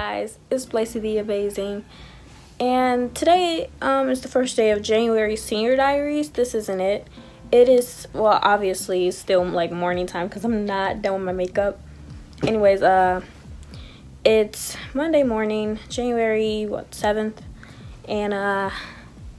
guys, it's Blacy the Amazing, and today is the first day of January Senior Diaries. This isn't it. It is, well, obviously it's still like morning time because I'm not done with my makeup. Anyways, it's Monday morning, January 7th, and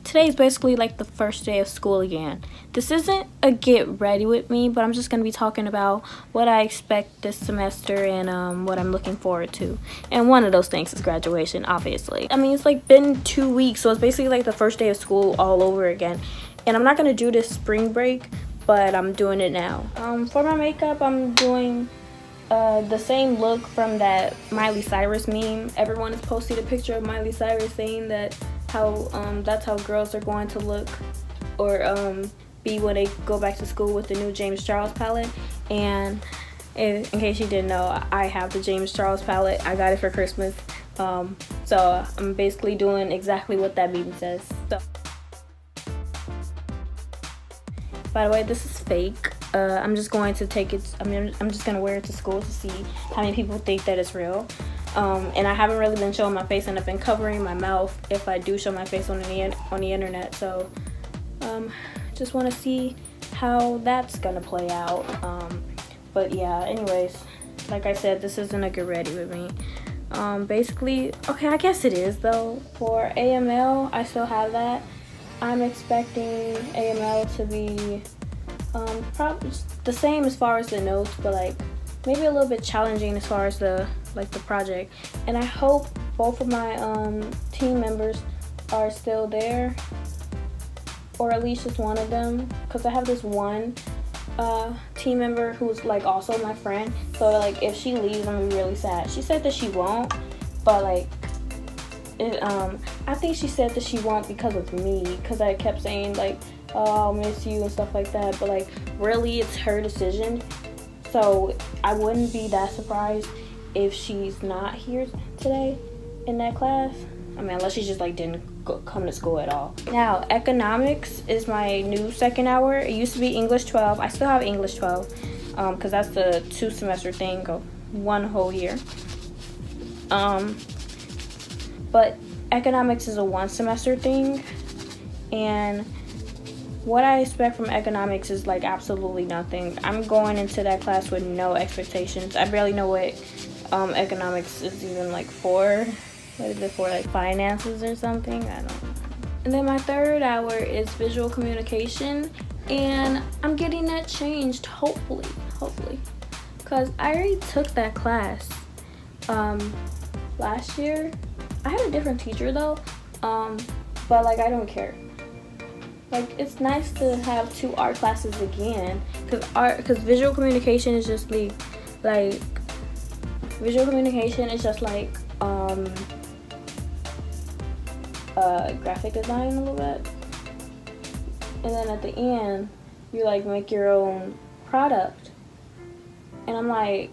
today's basically like the first day of school again. This isn't a get ready with me, but I'm just going to be talking about what I expect this semester and what I'm looking forward to. And one of those things is graduation, obviously. I mean, it's like been 2 weeks, so it's basically like the first day of school all over again. And I'm not going to do this spring break, but I'm doing it now. For my makeup, I'm doing the same look from that Miley Cyrus meme. Everyone is posting a picture of Miley Cyrus saying that that's how girls are going to look or be when they go back to school with the new James Charles palette. And in case you didn't know, I have the James Charles palette. I got it for Christmas. So I'm basically doing exactly what that meme says. So, by the way, this is fake. I'm just going to take it. I'm just gonna wear it to school to see how many people think that it's real. And I haven't really been showing my face, and I've been covering my mouth if I do show my face on the internet. So just want to see how that's gonna play out. But yeah, anyways, like I said, this isn't a get ready with me. Basically, okay, I guess it is though. For AML, I still have that. I'm expecting AML to be probably the same as far as the notes, but like maybe a little bit challenging as far as the project. And I hope both of my team members are still there, or at least just one of them, because I have this one team member who's like also my friend. So like if she leaves, I'm gonna be really sad. She said that she won't, but like I think she said that she won't because of me, because I kept saying like, oh, I'll miss you and stuff like that, but like really it's her decision. So I wouldn't be that surprised if she's not here today in that class. I mean, unless she just like didn't come to school at all. Now, economics is my new second hour. It used to be English 12. I still have English 12 because that's the 2 semester thing of 1 whole year. But economics is a 1 semester thing, and what I expect from economics is like absolutely nothing. I'm going into that class with no expectations. I barely know what economics is even like for. What is it for, like finances or something? I don't know. And then my third hour is visual communication, and I'm getting that changed, hopefully, because I already took that class last year. I had a different teacher though, but like I don't care. Like it's nice to have 2 art classes again, because visual communication is just like visual communication is just like graphic design a little bit, and then at the end you like make your own product. And I'm like,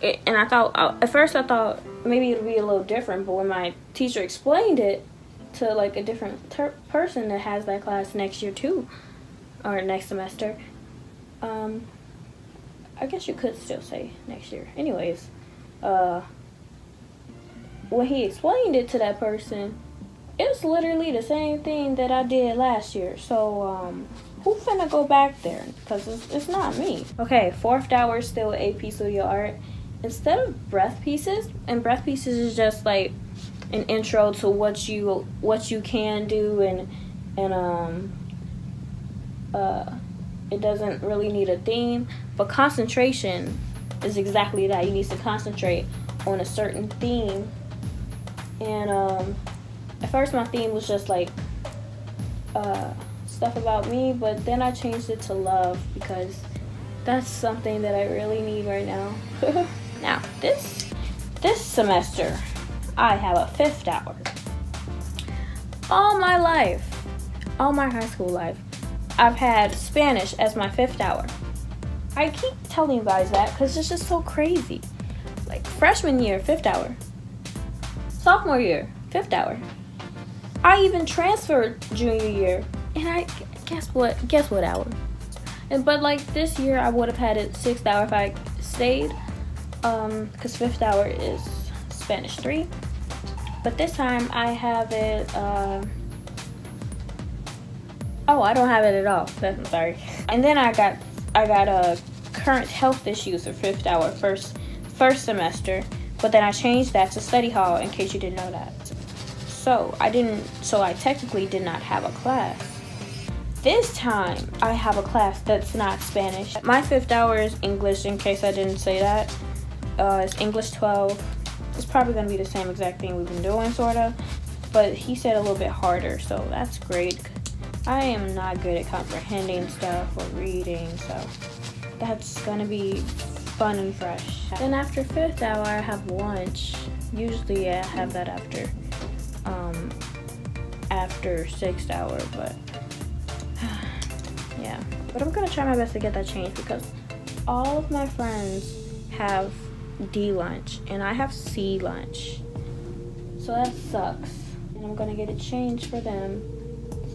and I thought at first I thought maybe it'd be a little different, but when my teacher explained it to like a different person that has that class next year too, or next semester, I guess you could still say next year. Anyways, when he explained it to that person, it was literally the same thing that I did last year. So who finna go back there? Because it's not me. Okay, 4th hour is still AP Studio Art. Instead of breath pieces, and breath pieces is just like an intro to what you can do, and it doesn't really need a theme, but concentration is exactly that. You need to concentrate on a certain theme. And at first my theme was just like stuff about me, but then I changed it to love, because that's something that I really need right now. Now this semester I have a 5th hour. All my life, all my high school life, I've had Spanish as my 5th hour. I keep telling you guys that because it's just so crazy. Like freshman year, 5th hour. Sophomore year, 5th hour. I even transferred junior year, and I guess what hour? But like this year I would have had it 6th hour if I stayed, because 5th hour is Spanish 3. But this time I have it, oh, I don't have it at all. I'm sorry. And then I got current health issues for 5th hour, first semester. But then I changed that to study hall, in case you didn't know that. So I technically did not have a class. This time I have a class that's not Spanish. My 5th hour is English, in case I didn't say that. It's English 12. It's probably gonna be the same exact thing we've been doing, sorta. But he said a little bit harder, so that's great. I am not good at comprehending stuff or reading, so that's gonna be fun and fresh. Then after 5th hour, I have lunch. Usually I have that after 6th hour, but yeah. But I'm gonna try my best to get that changed because all of my friends have D lunch and I have C lunch. So that sucks. And I'm gonna get it changed for them.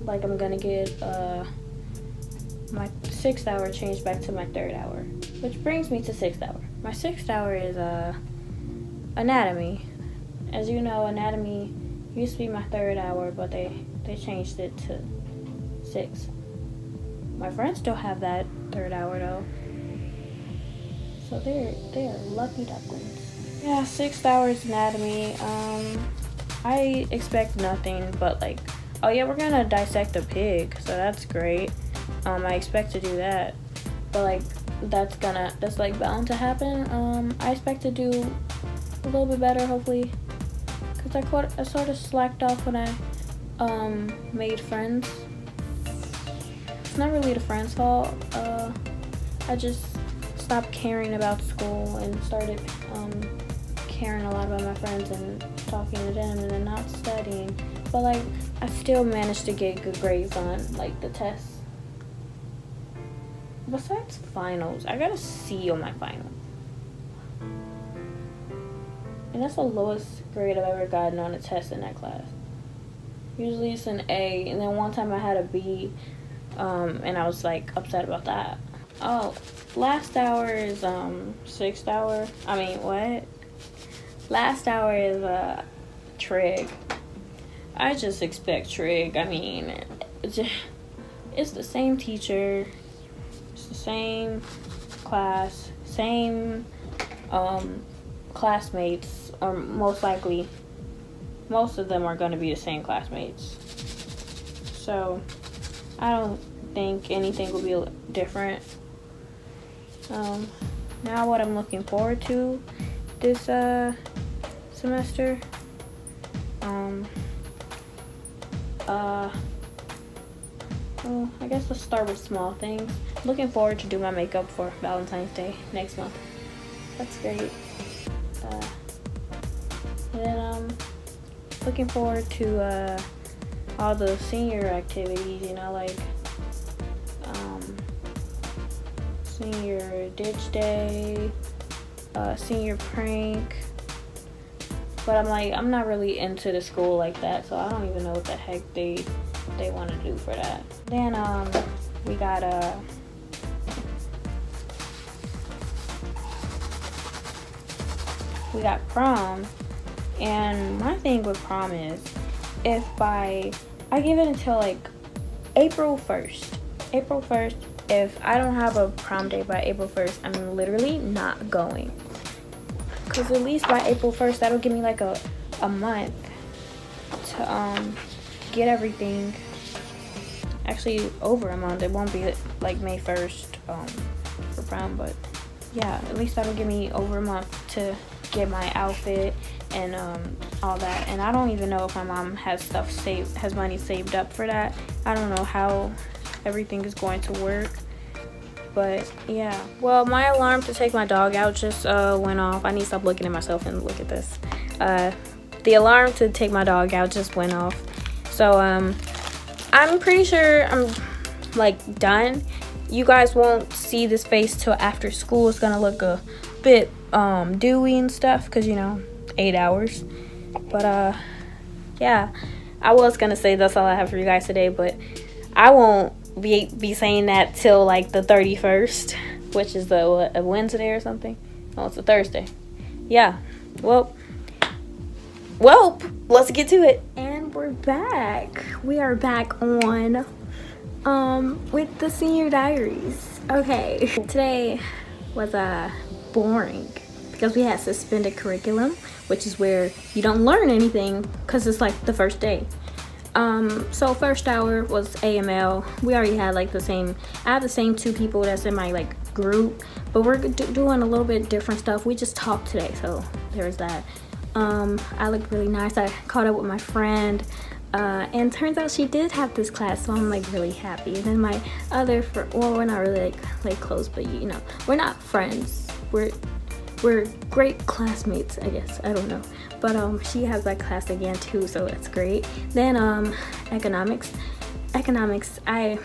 Like I'm gonna get my 6th hour changed back to my 3rd hour. Which brings me to 6th hour. My 6th hour is anatomy. As you know, anatomy used to be my 3rd hour, but they changed it to 6. My friends still have that 3rd hour though. So they are lucky ducklings. Yeah, 6th hour is anatomy. I expect nothing but like, oh yeah, we're gonna dissect a pig, so that's great. I expect to do that, but like that's like bound to happen. I expect to do a little bit better, hopefully, because I sort of slacked off when I made friends. It's not really the friends' fault. I just stopped caring about school and started caring a lot about my friends and talking to them and then not studying. But like I still managed to get good grades on like the tests. Besides finals, I got a C on my final. And that's the lowest grade I've ever gotten on a test in that class. Usually it's an A, and then one time I had a B, and I was like upset about that. Oh, last hour is 6th hour. I mean, what? Last hour is trig. I just expect trig. I mean, it's the same teacher. It's the same class, same classmates, or most likely, most of them are going to be the same classmates. So, I don't think anything will be different. Now what I'm looking forward to this semester, well, I guess let's start with small things. Looking forward to do my makeup for Valentine's Day next month. That's great. And then looking forward to all the senior activities, you know, like senior ditch day, senior prank. But I'm not really into the school like that, so I don't even know what the heck they want to do for that. Then we got prom, and my thing with prom is I give it until like April 1st, if I don't have a prom day by April 1st, I'm literally not going. Because at least by April 1st, that'll give me like a month to get everything. Actually, over a month. It won't be like May 1st for prom, but yeah, at least that'll give me over a month to get my outfit and all that. And I don't even know if my mom has money saved up for that. I don't know how everything is going to work. But yeah, well, my alarm to take my dog out just went off. I need to stop looking at myself and look at this. The alarm to take my dog out just went off. So I'm pretty sure I'm like done. You guys won't see this face till after school. It's gonna look a bit dewy and stuff because, you know, 8 hours. But yeah, I was gonna say that's all I have for you guys today, but I won't be saying that till like the 31st, which is a Wednesday or something. Oh, it's a Thursday. Yeah, well, Well, let's get to it. And we're back. We are back on with the Senior Diaries. Okay, today was boring because we had suspended curriculum, which is where you don't learn anything because it's like the first day. So first hour was AML. We already had like I have the same 2 people that's in my like group, but we're doing a little bit different stuff. We just talked today, so there's that. I looked really nice. I caught up with my friend, and turns out she did have this class, so I'm like really happy. And then my other friend, well, we're not really like close, but you know, we're not friends. We're great classmates, I guess. I don't know, but she has that class again too, so that's great. Then economics. I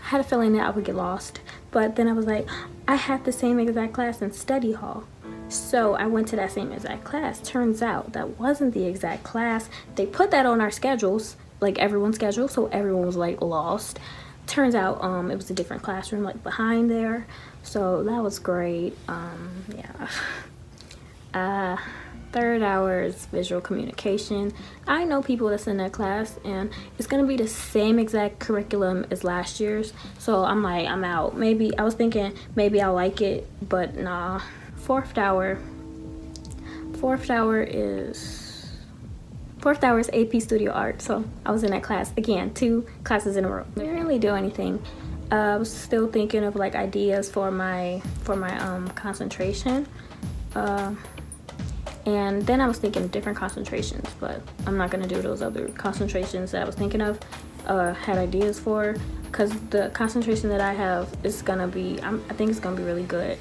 had a feeling that I would get lost, but then I was like, I had the same exact class in study hall. So I went to that same exact class. Turns out that wasn't the exact class. They put that on our schedules, like everyone's schedule, so everyone was like lost. Turns out it was a different classroom like behind there. So that was great. Yeah. Third hour is visual communication. I know people that's in that class, and it's gonna be the same exact curriculum as last year's. So I'm like, I'm out. Maybe I was thinking maybe I'll like it, but nah. Fourth hour is AP Studio Art, so I was in that class again, 2 classes in a row. I didn't really do anything. I was still thinking of like ideas for my concentration, and then I was thinking different concentrations, but I'm not gonna do those other concentrations that I was thinking of, had ideas for, because the concentration that I have is gonna be, I think it's gonna be really good,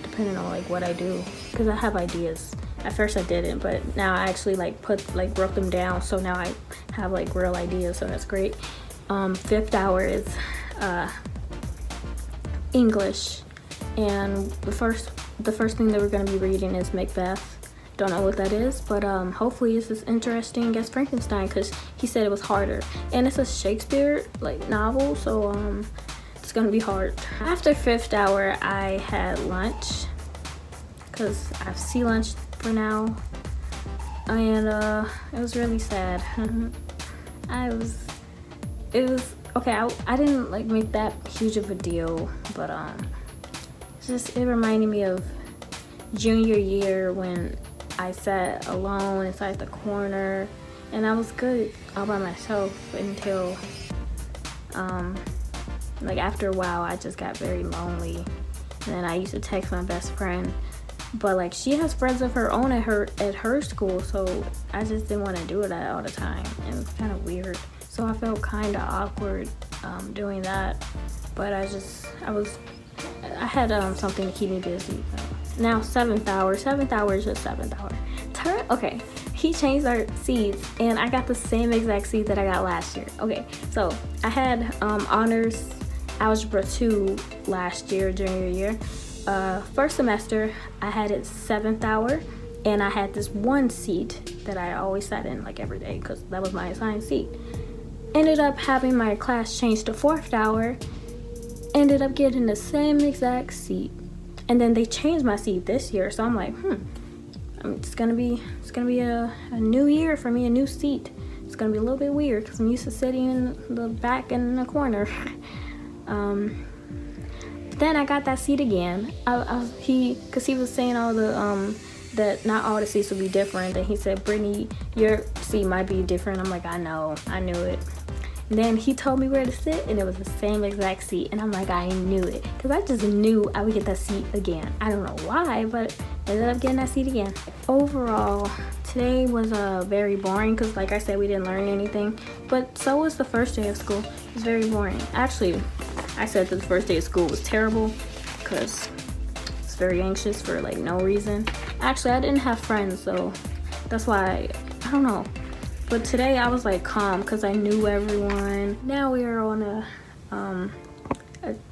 depending on like what I do, because I have ideas. At first I didn't, but now I actually wrote them down, so now I have like real ideas, so that's great. Fifth hour is English, and the first thing that we're gonna be reading is Macbeth. Don't know what that is, but hopefully it's as interesting as Frankenstein, because he said it was harder, and it's a Shakespeare like novel, so it's gonna be hard. After fifth hour I had lunch, because I have sea lunch for now, and it was really sad. It was okay. I didn't like make that huge of a deal, but it reminded me of junior year when I sat alone inside the corner, and I was good all by myself until like after a while I just got very lonely. And then I used to text my best friend, but like she has friends of her own at her school, so I just didn't want to do that all the time, and it was kind of weird. So I felt kind of awkward doing that, but I had something to keep me busy. Now seventh hour is just seventh hour. Okay, he changed our seats, and I got the same exact seat that I got last year. Okay, so I had honors algebra 2 last year, junior year. First semester I had it seventh hour, and I had this one seat that I always sat in like every day because that was my assigned seat. Ended up having my class changed to fourth hour, ended up getting the same exact seat, and then they changed my seat this year, so I'm like, it's gonna be a new year for me, a new seat. It's gonna be a little bit weird because I'm used to sitting in the back in the corner. Then I got that seat again. Because he was saying all the that not all the seats will be different, and he said, Brittany, your seat might be different. I'm like, I know, I knew it. And then he told me where to sit, and it was the same exact seat, and I'm like, I knew it, because I just knew I would get that seat again. I don't know why, but I ended up getting that seat again. Overall, today was very boring, because like I said, we didn't learn anything, but so was the first day of school. It was very boring. Actually, I said that the first day of school was terrible, because I was very anxious for like no reason. Actually, I didn't have friends, so that's why, I don't know. But today I was like calm because I knew everyone. Now we are on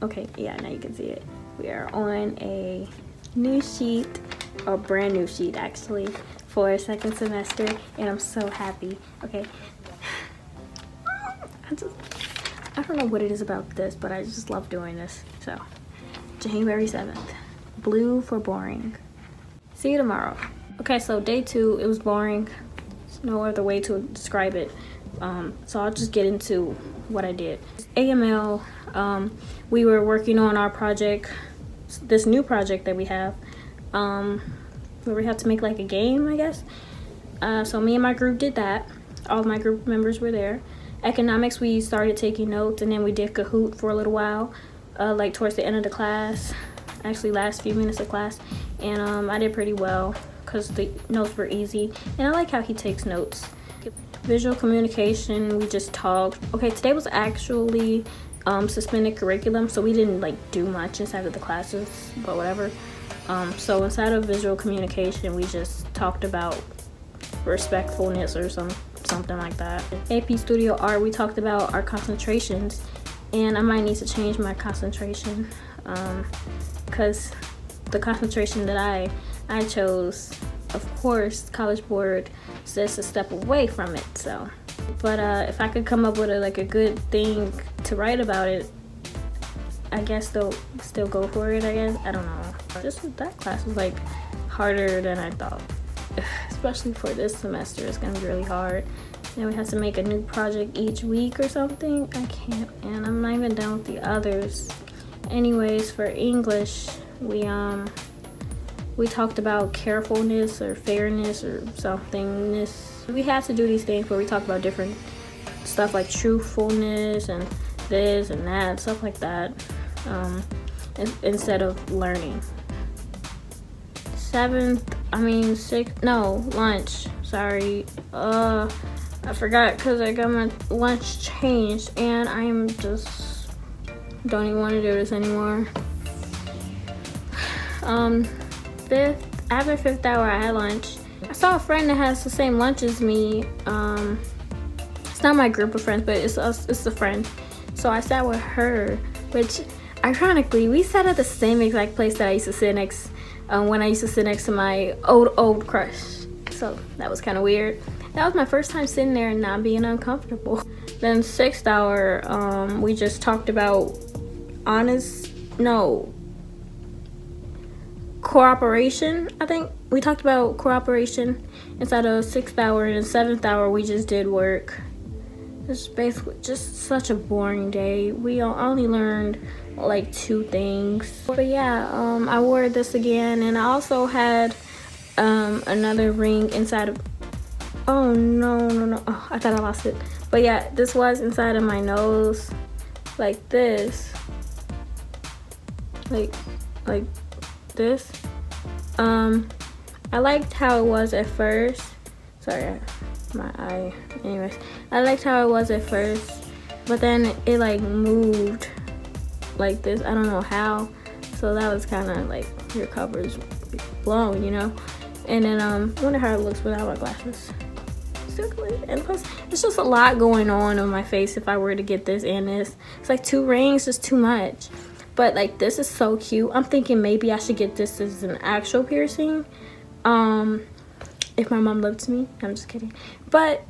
okay, yeah, now you can see it. We are on a new sheet, a brand new sheet actually, for second semester, and I'm so happy. Okay, I don't know what it is about this, but I just love doing this. So, January 7th, blue for boring. See you tomorrow. Okay, so day 2, it was boring. There's no other way to describe it. So I'll just get into what I did. AML, we were working on our project, this new project that we have, where we have to make like a game, I guess. So me and my group did that. All of my group members were there. Economics, we started taking notes, and then we did Kahoot for a little while, like towards the end of the class, actually last few minutes of class, and I did pretty well because the notes were easy, and I like how he takes notes. Visual communication, we just talked. Okay, today was actually suspended curriculum, so we didn't like do much inside of the classes, but whatever. So inside of visual communication, we just talked about respectfulness or something like that. AP Studio Art, we talked about our concentrations, and I might need to change my concentration because the concentration that I chose, of course, College Board says to step away from it. So, but if I could come up with a good thing to write about it, I guess they'll still go for it. I guess, I don't know. That class was like harder than I thought. Especially for this semester, it's gonna be really hard. And we have to make a new project each week or something. I can't, and I'm not even done with the others. Anyways, for English, we talked about carefulness or fairness or somethingness. We had to do these things where we talk about different stuff like truthfulness and this and that, stuff like that, instead of learning. Lunch, sorry. I forgot because I got my lunch changed, and I'm just don't even want to do this anymore. After fifth hour, I had lunch. I saw a friend that has the same lunch as me. It's not my group of friends, but it's a friend. So I sat with her, which ironically, we sat at the same exact place that I used to sit next when I used to sit next to my old crush. So that was kind of weird. That was my first time sitting there and not being uncomfortable. Then sixth hour, we just talked about cooperation. I think we talked about cooperation inside of sixth hour, and in seventh hour we just did work. It's basically just such a boring day. We only learned like 2 things. But yeah, I wore this again, and I also had another ring inside of, oh no, oh, I thought I lost it. But yeah, this was inside of my nose, like this, like this. I liked how it was at first. Sorry, my eye. Anyways, I liked how it was at first, but then it like moved like this. I don't know how. So that was kind of like your cover's blown, you know. And then I wonder how it looks without my glasses. Still good. And plus, it's just a lot going on my face. If I were to get this and this, it's like 2 rings, just too much. But like, this is so cute. I'm thinking maybe I should get this as an actual piercing. If my mom lets me. I'm just kidding. But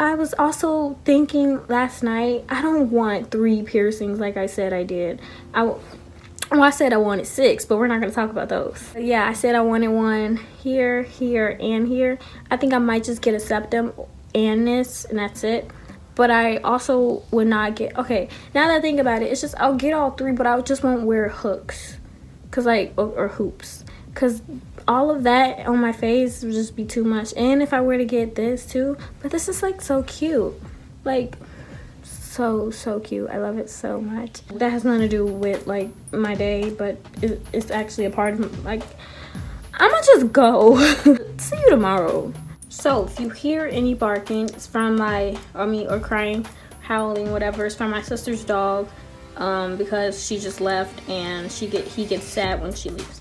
I was also thinking last night, I don't want 3 piercings like I said I did. I said I wanted 6, but we're not going to talk about those. But yeah, I said I wanted one here, here, and here. I think I might just get a septum and this, and that's it. But I also would not get, okay, now that I think about it, it's just I'll get all 3, but I just won't wear hooks. Cause like, or hoops. Cause all of that on my face would just be too much. And if I were to get this too, but this is like so cute. Like, so cute. I love it so much. That has nothing to do with like my day, but it's actually a part of, like, I'ma just go. See you tomorrow. So if you hear any barking, it's from or crying, howling, whatever, it's from my sister's dog, because she just left and he gets sad when she leaves.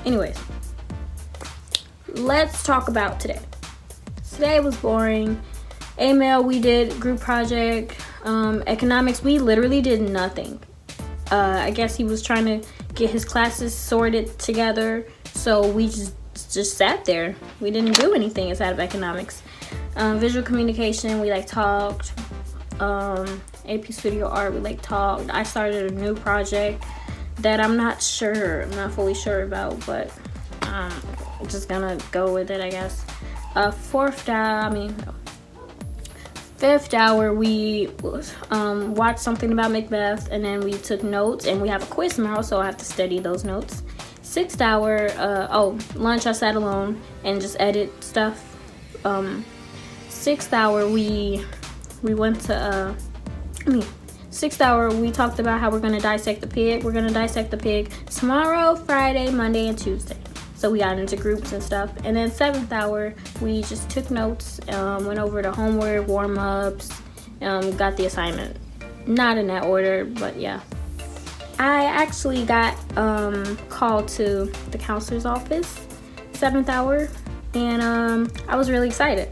Anyways, let's talk about today. Today was boring. AML, we did group project. Economics, we literally did nothing. I guess he was trying to get his classes sorted together, so we just sat there. We didn't do anything inside of economics. Visual communication, we like talked. AP Studio Art, we like talked. I started a new project that I'm not fully sure about, but I'm just gonna go with it, I guess. fifth hour, we watched something about Macbeth, and then we took notes, and we have a quiz tomorrow, so I have to study those notes. Sixth hour, lunch, I sat alone and just edit stuff. Sixth hour, we went to, sixth hour, we talked about how we're gonna dissect the pig. We're gonna dissect the pig tomorrow, Friday, Monday, and Tuesday. So we got into groups and stuff. And then seventh hour, we just took notes, went over the homework, warm-ups, got the assignment. Not in that order, but yeah. I actually got called to the counselor's office, seventh hour, and I was really excited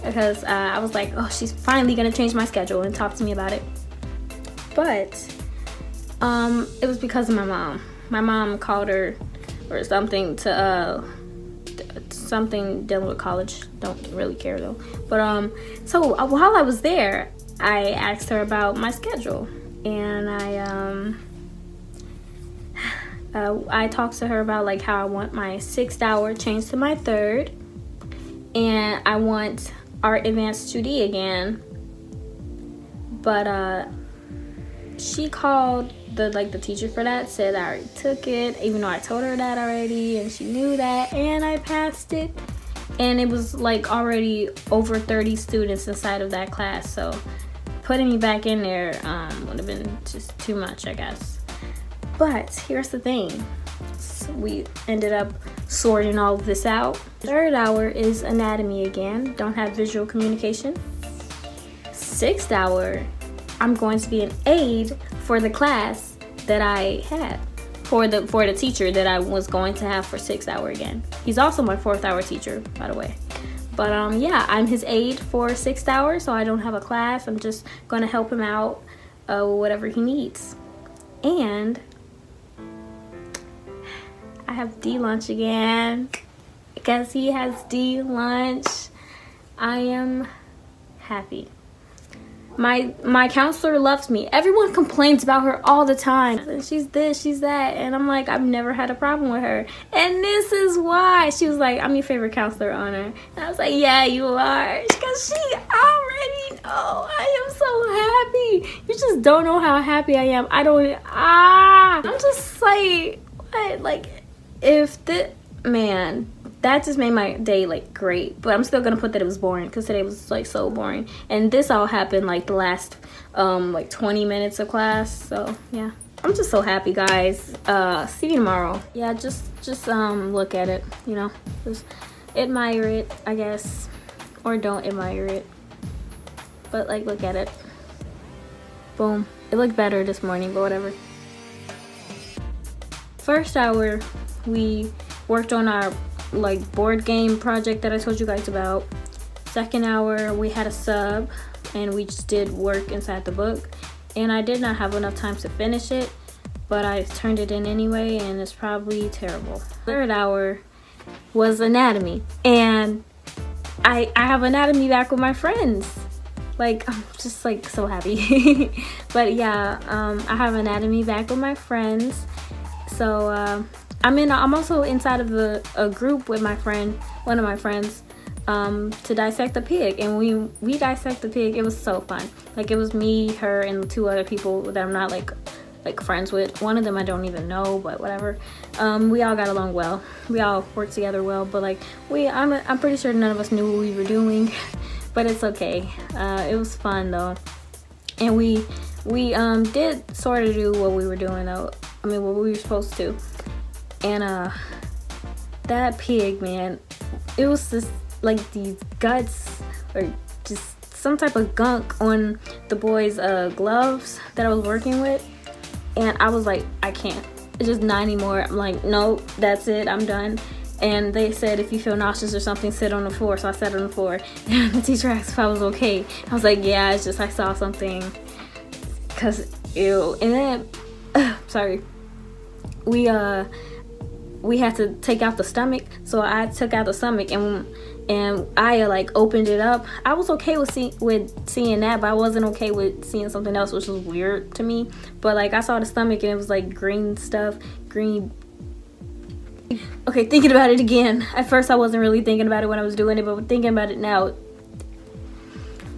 because I was like, oh, she's finally gonna change my schedule and talk to me about it. But it was because of my mom. My mom called her or something to something dealing with college. Don't really care though. But so while I was there, I asked her about my schedule, and I talked to her about like how I want my sixth hour changed to my third, and I want art advanced 2D again. But she called the teacher for that, said I already took it, even though I told her that already, and she knew that, and I passed it. And it was like already over 30 students inside of that class, so putting me back in there would have been just too much, I guess. But here's the thing, so we ended up sorting all of this out. Third hour is anatomy again, don't have visual communication. Sixth hour, I'm going to be an aide for the class that I had, for the teacher that I was going to have for sixth hour again. He's also my fourth hour teacher, by the way. But yeah, I'm his aide for sixth hour, so I don't have a class. I'm just gonna help him out whatever he needs. And I have D lunch again because he has D lunch. I am happy. My counselor loves me. Everyone complains about her all the time. She's this, she's that. And I'm like, I've never had a problem with her. And this is why. She was like, I'm your favorite counselor on her. And I was like, yeah, you are. Because she already know. I am so happy. You just don't know how happy I am. I'm just like, what? Like, if the, man, that just made my day like great. But I'm still gonna put that it was boring because today was like so boring, and this all happened like the last like 20 minutes of class. So yeah, I'm just so happy, guys. See you tomorrow. Yeah, just look at it, you know, just admire it, I guess, or don't admire it, but like look at it. Boom, it looked better this morning, but whatever. First hour, we worked on our like board game project that I told you guys about. Second hour, we had a sub and we just did work inside the book, and I did not have enough time to finish it, but I turned it in anyway, and it's probably terrible. Third hour was anatomy, and I have anatomy back with my friends. Like, I'm just like so happy. But yeah, I have anatomy back with my friends. So I'm also inside of a group with my friend, one of my friends, to dissect the pig, and we dissect the pig. It was so fun. Like, it was me, her, and two other people that I'm not like friends with. One of them I don't even know, but whatever. We all got along well. We all worked together well, but like I'm pretty sure none of us knew what we were doing, but it's okay. It was fun though, and we did sort of do what we were doing though. I mean, what we were supposed to. And that pig, man, it was just like these guts or just some type of gunk on the boys' gloves that I was working with, and I was like, I can't, it's just not anymore. I'm like, no, that's it, I'm done. And they said, if you feel nauseous or something, sit on the floor. So I sat on the floor, and the teacher asked if I was okay. I was like, yeah, it's just I saw something, cause ew. And then sorry, we had to take out the stomach, so I took out the stomach, and I like opened it up. I was okay with seeing that, but I wasn't okay with seeing something else, which was weird to me. But like, I saw the stomach, and it was like green stuff, green Okay, thinking about it again. At first I wasn't really thinking about it when I was doing it, but thinking about it now.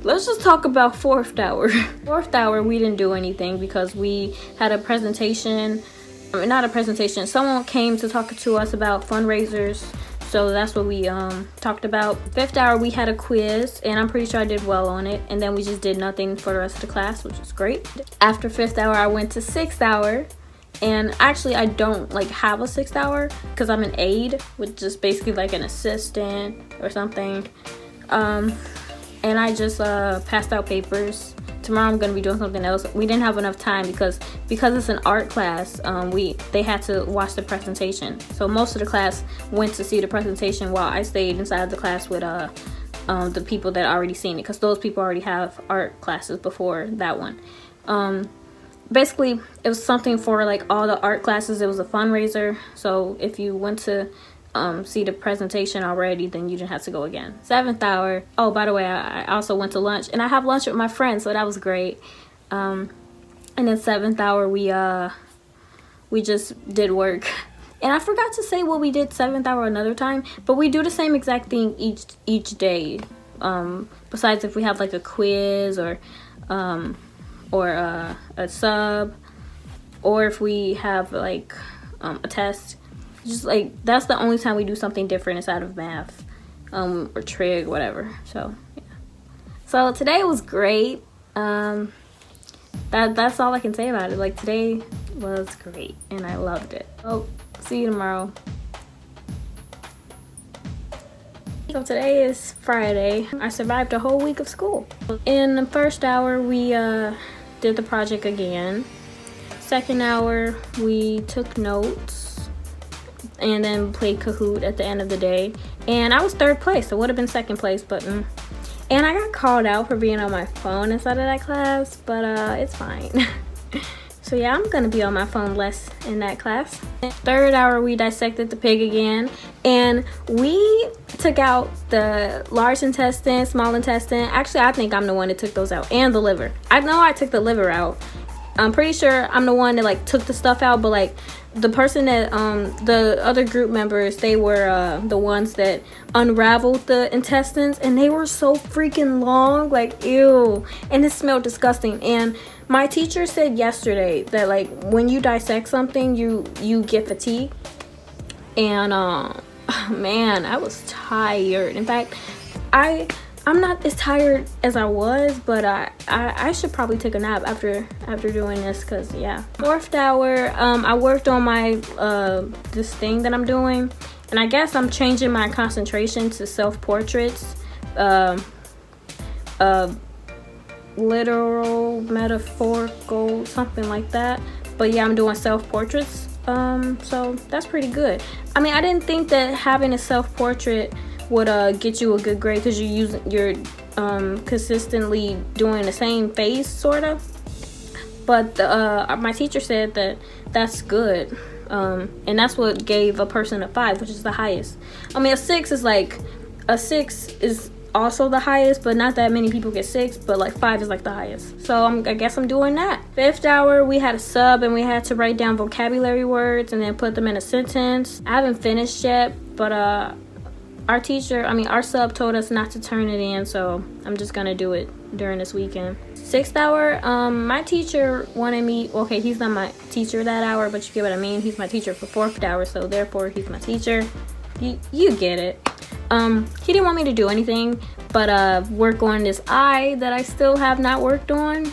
Let's just talk about fourth hour. Fourth hour, we didn't do anything because we had a presentation. I mean, not a presentation. Someone came to talk to us about fundraisers. So that's what we talked about. Fifth hour, we had a quiz, and I'm pretty sure I did well on it. And then we just did nothing for the rest of the class, which was great. After fifth hour, I went to sixth hour. And actually, I don't like have a sixth hour because I'm an aide, which is basically like an assistant or something. And I just passed out papers. Tomorrow I'm gonna be doing something else. We didn't have enough time because it's an art class. They had to watch the presentation. So most of the class went to see the presentation while I stayed inside the class with the people that already seen it, because those people already have art classes before that one. Basically, it was something for like all the art classes. It was a fundraiser. So if you went to see the presentation already, then you didn't have to go again. Seventh hour. Oh, by the way, I also went to lunch, and I have lunch with my friends, so that was great. And then seventh hour, we just did work. And I forgot to say what we did seventh hour another time, but we do the same exact thing each day. Besides if we have like a quiz or a sub, or if we have like a test. Just like that's the only time we do something different inside of math or trig, whatever. So yeah, so today was great. That's all I can say about it. Like, today was great and I loved it. Oh, see you tomorrow. So today is Friday. I survived a whole week of school. In the first hour, we did the project again. Second hour, we took notes and then played Kahoot at the end of the day. And I was third place. It would have been second place, but and I got called out for being on my phone inside of that class, but it's fine. So yeah, I'm gonna be on my phone less in that class. Third hour, we dissected the pig again, and we took out the large intestine, small intestine. Actually, I think I'm the one that took those out, and the liver. I know I took the liver out. I'm pretty sure I'm the one that like took the stuff out, but like the person that the other group members, they were the ones that unraveled the intestines, and they were so freaking long, like ew, and it smelled disgusting. And my teacher said yesterday that like when you dissect something, you get fatigue. And man, I was tired. In fact, I'm not as tired as I was, but I should probably take a nap after doing this, because yeah. Fourth hour, I worked on my this thing that I'm doing, and I guess I'm changing my concentration to self-portraits, literal, metaphorical, something like that. But yeah, I'm doing self-portraits, so that's pretty good. I mean, I didn't think that having a self-portrait would get you a good grade, because you're consistently doing the same face, sort of. But my teacher said that that's good, and that's what gave a person a 5, which is the highest. I mean, a 6 is also the highest, but not that many people get 6, but like 5 is like the highest. So I guess I'm doing that. Fifth hour, we had a sub, and we had to write down vocabulary words and then put them in a sentence. I haven't finished yet, but our sub told us not to turn it in, so I'm just gonna do it during this weekend. Sixth hour, my teacher wanted me, okay, he's not my teacher that hour, but you get what I mean. He's my teacher for fourth hour, so therefore he's my teacher. You get it. He didn't want me to do anything but work on this eye that I still have not worked on.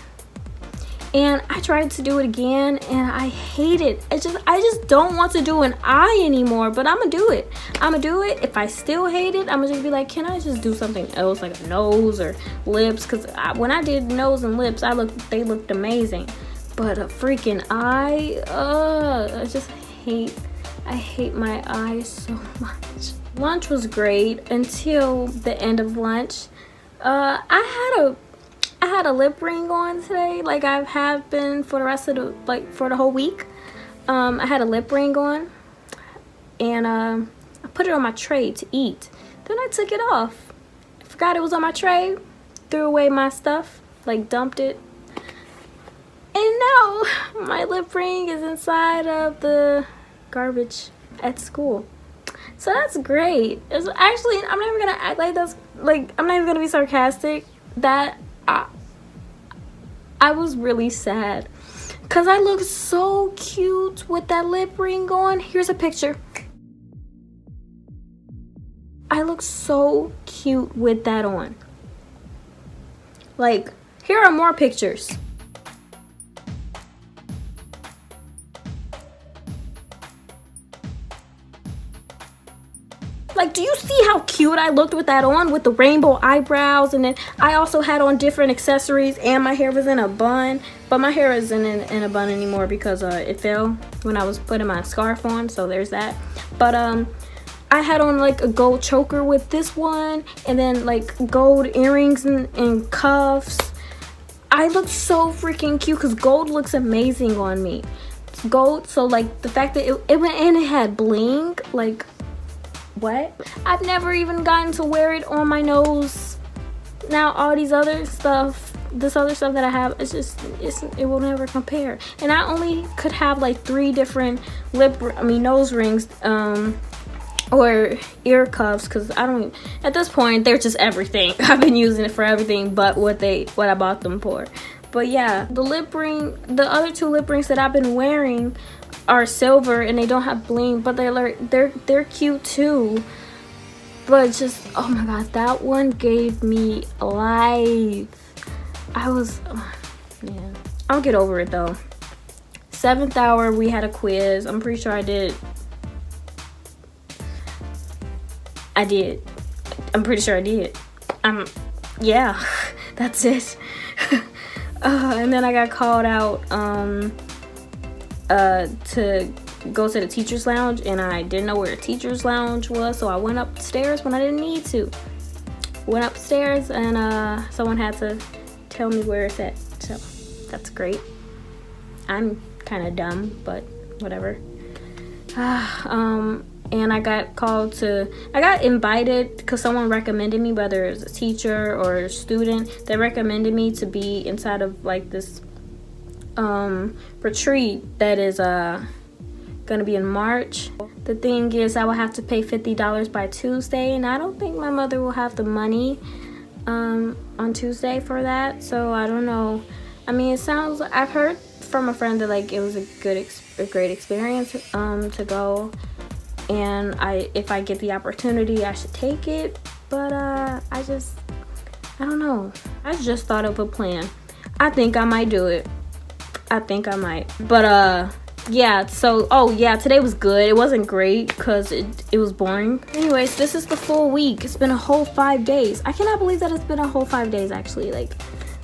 And I tried to do it again, and I hate it. I just don't want to do an eye anymore, but I'm gonna do it. If I still hate it, I'm gonna just be like, can I just do something else, like a nose or lips? Because when I did nose and lips, they looked amazing. But a freaking eye, I hate my eyes so much. Lunch was great until the end of lunch. I had a lip ring on today, like I have been for the rest of for the whole week. I had a lip ring on, and I put it on my tray to eat. Then I took it off. I forgot it was on my tray, threw away my stuff, like dumped it. And now my lip ring is inside of the garbage. at school. So that's great. It's actually, I'm not even gonna act like that's like, I'm not even gonna be sarcastic. That I was really sad because I look so cute with that lip ring on. Here's a picture. I look so cute with that on. Like, here are more pictures. Like, do you see how cute I looked with that on, with the rainbow eyebrows? And then I also had on different accessories, and my hair was in a bun. But my hair isn't in a bun anymore because it fell when I was putting my scarf on, so there's that. But I had on like a gold choker with this one, and then like gold earrings and cuffs. I looked so freaking cute because gold looks amazing on me. Gold, so like the fact that it went in, it had bling, like, what? I've never even gotten to wear it on my nose. Now all these other stuff, this other stuff that I have, it will never compare. And I only could have like 3 different nose rings, or ear cuffs, because I don't, at this point they're just everything. I've been using it for everything but what I bought them for. But yeah, the other 2 lip rings that I've been wearing are silver and they don't have bling, but they're cute too. But just, oh my god, that one gave me life. Yeah, I'll get over it though. 7th hour, we had a quiz. I'm pretty sure I did. I'm pretty sure I did. Yeah, that's it. And then I got called out to go to the teacher's lounge, and I didn't know where the teacher's lounge was, so I went upstairs when I didn't need to. Went upstairs, and someone had to tell me where it's at, so that's great. I'm kind of dumb, but whatever. And I got invited because someone recommended me, whether it was a teacher or a student, they recommended me to be inside of like this retreat that is gonna be in March. The thing is, I will have to pay $50 by Tuesday, and I don't think my mother will have the money on Tuesday for that, so I don't know. I mean, I've heard from a friend that like it was a great experience to go. And if I get the opportunity, I should take it. But I don't know. I just thought of a plan. I think I might do it. I think I might. But yeah, so, oh yeah, today was good. It wasn't great because it was boring. Anyways, this is the full week. It's been a whole 5 days. I cannot believe that it's been a whole 5 days actually. Like,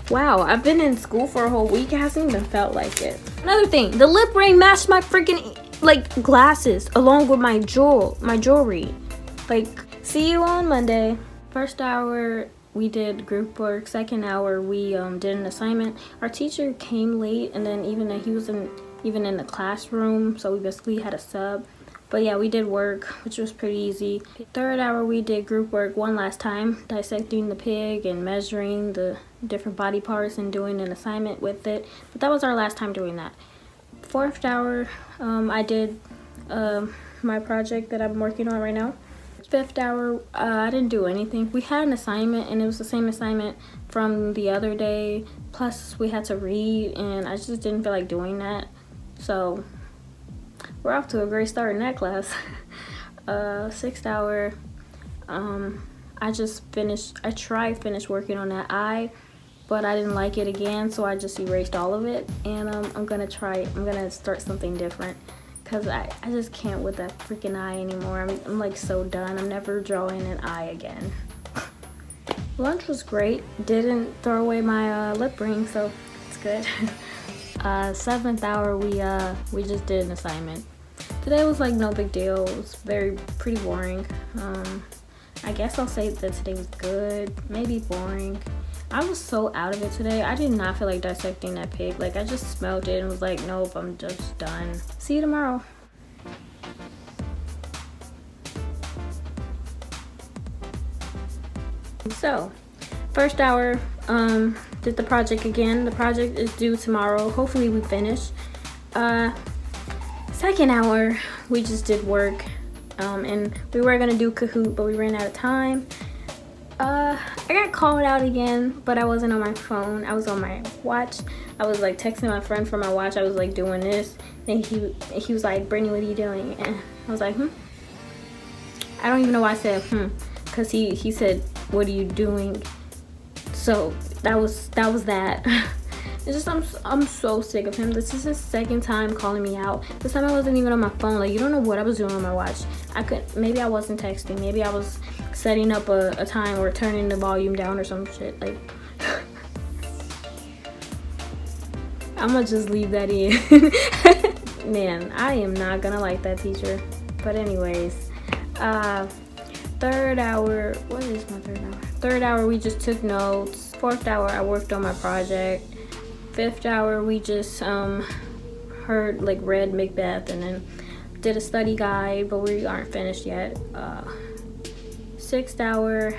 wow, I've been in school for a whole week. It hasn't even felt like it. Another thing, the lip ring matched my freaking like glasses along with my jewelry. Like, see you on Monday. 1st hour we did group work. 2nd hour we did an assignment. Our teacher came late, and then he wasn't even in the classroom, so we basically had a sub. But yeah, we did work, which was pretty easy. 3rd hour we did group work one last time, dissecting the pig and measuring the different body parts and doing an assignment with it. But that was our last time doing that. 4th hour, I did my project that I'm working on right now. 5th hour, I didn't do anything. We had an assignment, and it was the same assignment from the other day. Plus, we had to read, and I just didn't feel like doing that. So, we're off to a great start in that class. 6th hour, I tried finish working on that eye, but I didn't like it again, so I just erased all of it. And I'm gonna start something different, because I just can't with that freaking eye anymore. I'm like so done. I'm never drawing an eye again. Lunch was great. Didn't throw away my lip ring, so it's good. 7th hour, we just did an assignment. Today was like no big deal. It was pretty boring. I guess I'll say that today was good, maybe boring. I was so out of it today. I did not feel like dissecting that pig. Like, I just smelled it and was like, nope, I'm just done. See you tomorrow. So, 1st hour, did the project again. The project is due tomorrow. Hopefully we finish. 2nd second hour, we just did work. And we were gonna do Kahoot, but we ran out of time. I got called out again, but I wasn't on my phone. I was on my watch. I was like texting my friend from my watch. I was like doing this, and he was like, "Brittany, what are you doing?" And I was like, I don't even know why I said because he said, "What are you doing?" So that was that. It's just I'm so sick of him. This is his second time calling me out. This time I wasn't even on my phone. Like, you don't know what I was doing on my watch. Maybe I wasn't texting. Maybe I was setting up a time or turning the volume down or some shit. Like, I'm gonna just leave that in. Man, I am not gonna like that teacher. But anyways, third hour, what is my third hour? Third hour, we just took notes. Fourth hour, I worked on my project. Fifth hour, we just read Macbeth and then did a study guide, but we aren't finished yet. Sixth hour,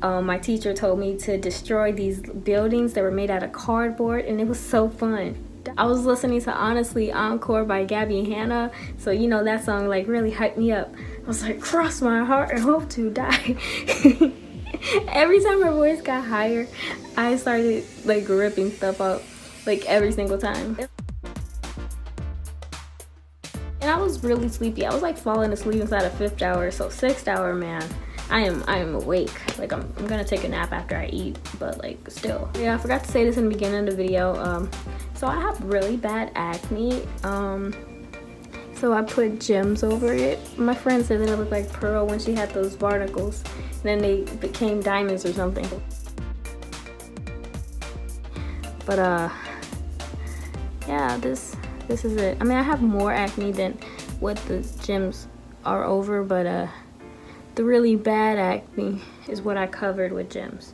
my teacher told me to destroy these buildings that were made out of cardboard, and it was so fun. I was listening to Honestly Encore by Gabby and Hannah, so you know that song like really hyped me up. I was like, cross my heart and hope to die. Every time my voice got higher, I started like ripping stuff up like every single time. And I was really sleepy. I was like falling asleep inside of fifth hour. So sixth hour, man, I am awake. Like I'm gonna take a nap after I eat, but like still. Yeah, I forgot to say this in the beginning of the video. So I have really bad acne. So I put gems over it. My friend said that it looked like Pearl when she had those barnacles. And then they became diamonds or something. But yeah, this is it. I mean, I have more acne than what the gems are over, but the really bad acne is what I covered with gems.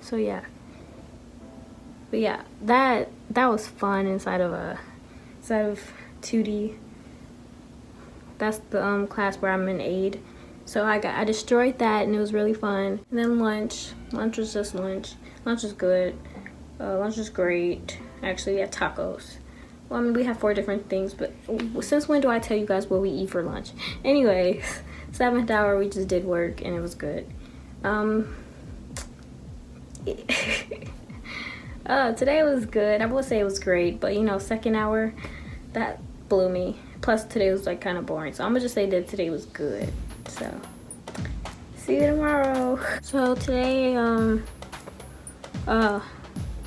So yeah. But yeah, that was fun inside of 2D. That's the class where I'm an aide. So I destroyed that, and it was really fun. And then lunch was just lunch. Lunch was good. Lunch was great. Actually, we had tacos. Well, I mean, we have 4 different things, but since when do I tell you guys what we eat for lunch? Anyways, 7th hour, we just did work, and it was good. Today was good. I would say it was great, but you know, second hour, that blew me. Plus today was like kind of boring, so I'm gonna just say that today was good. So see you tomorrow. So today,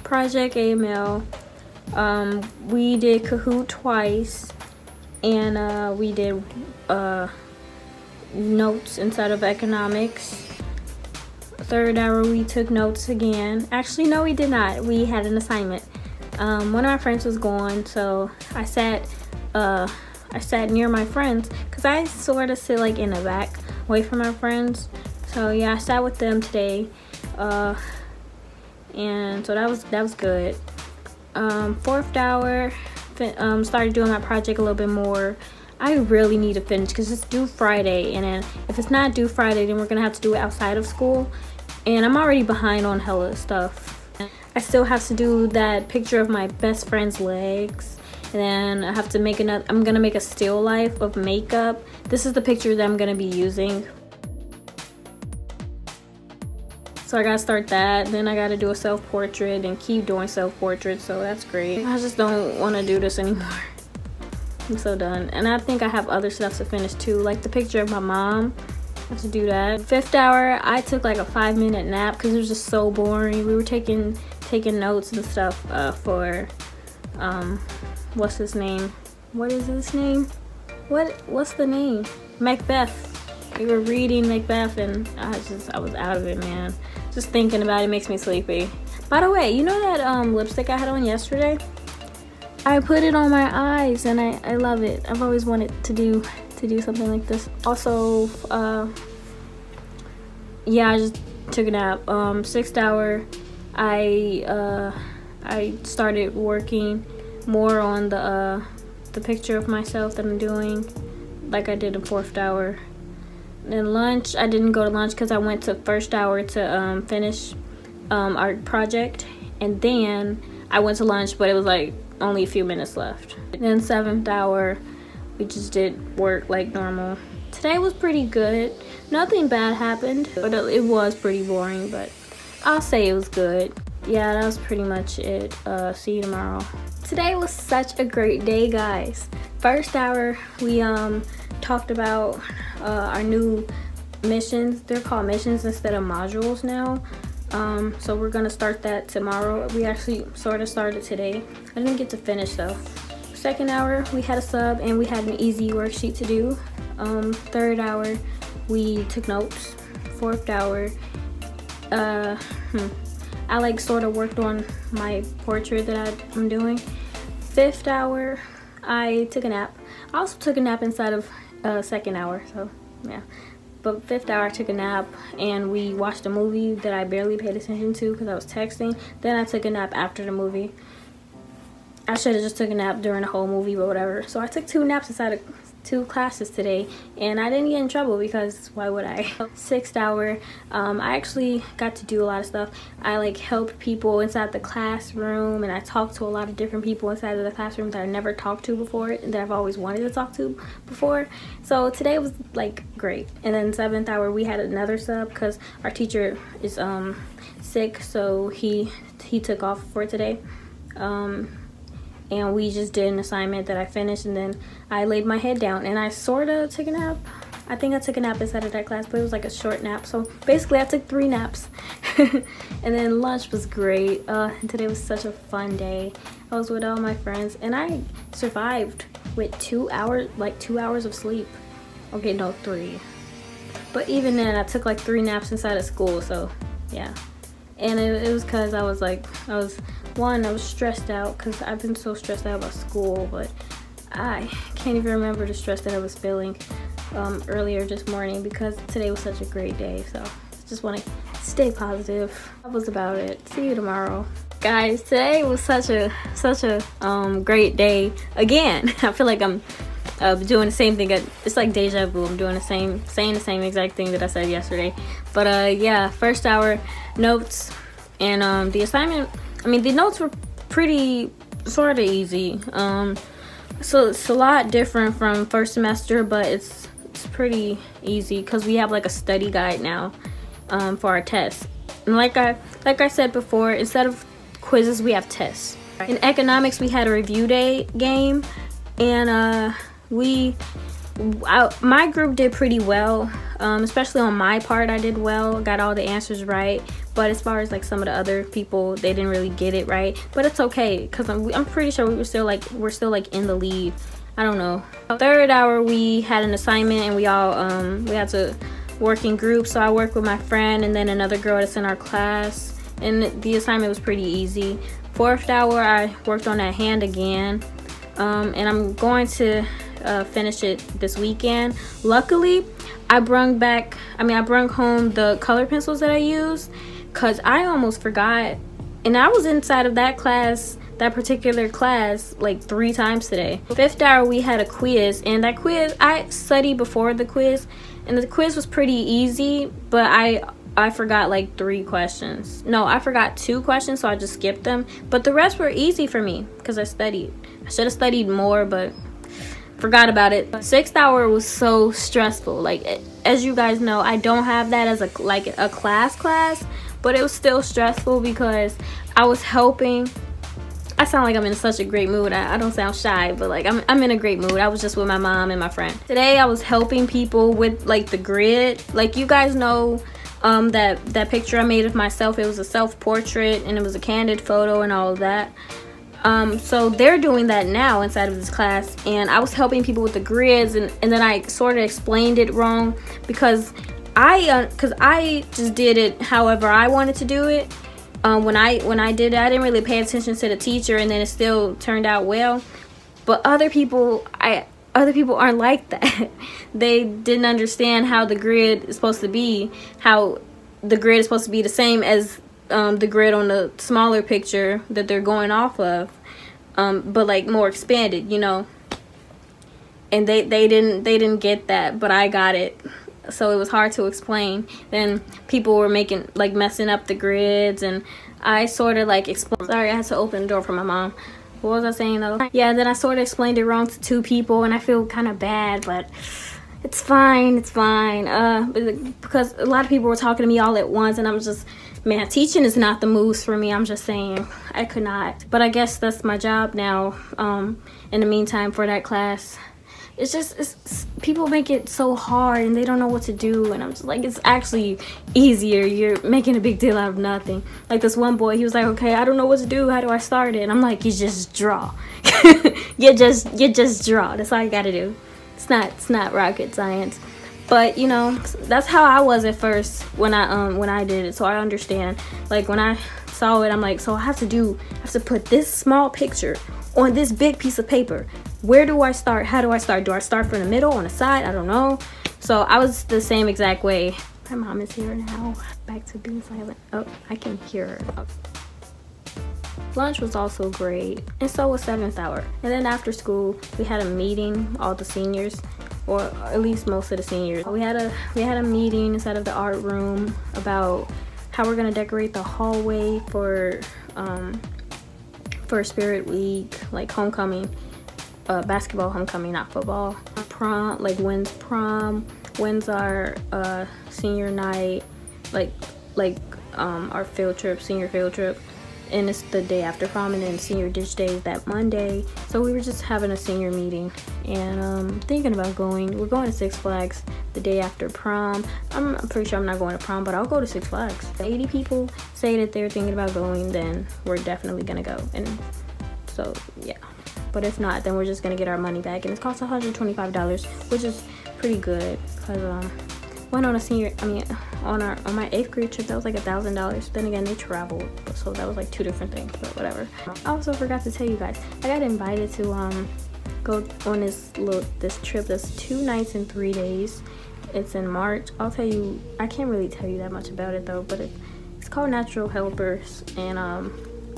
project AML, we did Kahoot twice, and we did notes inside of economics. Third hour, we took notes again. Actually, no, we did not. We had an assignment. One of my friends was gone, so I sat near my friends, because I sort of sit like in the back away from my friends. So yeah, I sat with them today, and so that was good. Fourth hour, started doing my project a little bit more. I really need to finish because it's due Friday, and then if it's not due Friday, then we're gonna have to do it outside of school, and I'm already behind on hella stuff. I still have to do that picture of my best friend's legs, and then I have to make I'm gonna make a still life of makeup. This is the picture that I'm gonna be using. So I gotta start that, then I gotta do a self-portrait and keep doing self-portraits, so that's great. I just don't wanna do this anymore. I'm so done. And I think I have other stuff to finish too, like the picture of my mom. I have to do that. Fifth hour, I took like a 5-minute nap because it was just so boring. We were taking notes and stuff for what's his name? What is his name? What's the name? Macbeth. We were reading Macbeth, and I was out of it, man. Just thinking about it makes me sleepy. By the way, you know that lipstick I had on yesterday? I put it on my eyes, and I love it. I've always wanted to do something like this. Also, yeah, I just took a nap. 6th hour, I started working more on the picture of myself that I'm doing, like I did in 4th hour. Then lunch, I didn't go to lunch because I went to 1st hour to finish art project, and then I went to lunch, but it was like only a few minutes left. And then 7th hour, we just did work like normal. Today was pretty good. Nothing bad happened, but it was pretty boring, but I'll say it was good. Yeah, that was pretty much it. See you tomorrow. Today was such a great day, guys. First hour, we talked about our new missions. They're called missions instead of modules now. So we're gonna start that tomorrow. We actually sort of started today. I didn't get to finish though. Second hour, we had a sub and we had an easy worksheet to do. Third hour, we took notes. Fourth hour, I like sort of worked on my portrait that I'm doing. Fifth hour, I took a nap. I also took a nap inside of second hour, so yeah. But fifth hour, I took a nap and we watched a movie that I barely paid attention to because I was texting. Then I took a nap after the movie. I should have just took a nap during the whole movie, but whatever. So I took 2 naps inside of 2 classes today, and I didn't get in trouble because why would I? Sixth hour, I actually got to do a lot of stuff. I like helped people inside the classroom, and I talked to a lot of different people inside of the classroom that I never talked to before and that I've always wanted to talk to before. So today was like great. And then 7th hour, we had another sub because our teacher is sick, so he took off for today. And we just did an assignment that I finished, and then I laid my head down and I sort of took a nap. I think I took a nap inside of that class, but it was like a short nap. So basically I took 3 naps. And then lunch was great. And today was such a fun day. I was with all my friends and I survived with 2 hours, like 2 hours of sleep. Okay, no, 3. But even then I took like 3 naps inside of school, so yeah. And it was because I was stressed out because I've been so stressed out about school, but I can't even remember the stress that I was feeling earlier this morning because today was such a great day. So just want to stay positive. That was about it. See you tomorrow. Guys, today was such a great day again. I feel like I'm doing the same thing. It's like deja vu. I'm saying the same exact thing that I said yesterday. But yeah, first hour notes and the assignment. I mean, the notes were pretty sort of easy. So it's a lot different from first semester, but it's pretty easy because we have like a study guide now for our tests. And like I said before, instead of quizzes, we have tests. In economics, we had a review day game, and my group did pretty well, especially on my part. I did well, got all the answers right, but as far as like some of the other people, they didn't really get it right, but it's okay because I'm pretty sure we're still like in the lead. I don't know. Third hour, we had an assignment and we had to work in groups. So I worked with my friend and then another girl that's in our class, and the assignment was pretty easy. Fourth hour, I worked on that hand again, and I'm going to finish it this weekend. Luckily, I brung home the color pencils that I used because I almost forgot, and I was inside of that particular class like 3 times today. Fifth hour, we had a quiz, and that quiz, I studied before the quiz, and the quiz was pretty easy, but I forgot like 3 questions. No, I forgot 2 questions, so I just skipped them, but the rest were easy for me because I studied. I should have studied more, but forgot about it. Sixth hour was so stressful. Like, as you guys know, I don't have that as a class, but it was still stressful because I was helping. I sound like I'm in such a great mood. I don't sound shy, but like I'm in a great mood. I was just with my mom and my friend. Today I was helping people with like the grid. Like, you guys know that picture I made of myself. It was a self-portrait and it was a candid photo and all of that. So they're doing that now inside of this class, and I was helping people with the grids, and then I sort of explained it wrong because I just did it however I wanted to do it. When I did it, I didn't really pay attention to the teacher, and then it still turned out well. But other people aren't like that. They didn't understand how the grid is supposed to be, how the grid is supposed to be the same as the grid on the smaller picture that they're going off of, but like more expanded, you know. And they didn't get that, but I got it. so it was hard to explain. Then people were messing up the grids, and I sort of like explained. Sorry, I had to open the door for my mom. What was I saying though? Yeah, then I sort of explained it wrong to 2 people, and I feel kind of bad, but it's fine. It's fine. Because a lot of people were talking to me all at once, and I'm just, man, teaching is not the moves for me. I'm just saying, I could not. But I guess that's my job now. In the meantime, for that class, it's people make it so hard, and they don't know what to do. And I'm just like, it's actually easier. You're making a big deal out of nothing. Like this one boy, he was like, okay, I don't know what to do. How do I start it? And I'm like, you just draw. you just draw. That's all you gotta do. It's not rocket science. But you know, that's how I was at first when I did it. So I understand. Like when I saw it, I'm like, so I have to put this small picture on this big piece of paper. Where do I start? How do I start? Do I start from the middle, on the side? I don't know. So I was the same exact way. My mom is here now. Back to being silent. Oh, I can hear her. Oh. Lunch was also great, and so was 7th hour. And then after school, we had a meeting, all the seniors, or at least most of the seniors. We had a meeting inside of the art room about how we're gonna decorate the hallway for Spirit Week, like homecoming, basketball homecoming, not football. Prom, like when's prom, when's our senior night, like our field trip, senior field trip. And it's the day after prom, and then senior ditch day is that Monday. So we were just having a senior meeting, and thinking about going. We're going to Six Flags the day after prom. I'm pretty sure I'm not going to prom, but I'll go to Six Flags. If 80 people say that they're thinking about going, then we're definitely gonna go. And so yeah, but if not, then we're just gonna get our money back, and it costs $125, which is pretty good, because went on on my 8th grade trip, that was like $1,000. Then again, they traveled, so that was like 2 different things, but whatever. I also forgot to tell you guys, I got invited to go on this trip that's 2 nights and 3 days. It's in March. I'll tell you, I can't really tell you that much about it though, but it's called Natural Helpers. And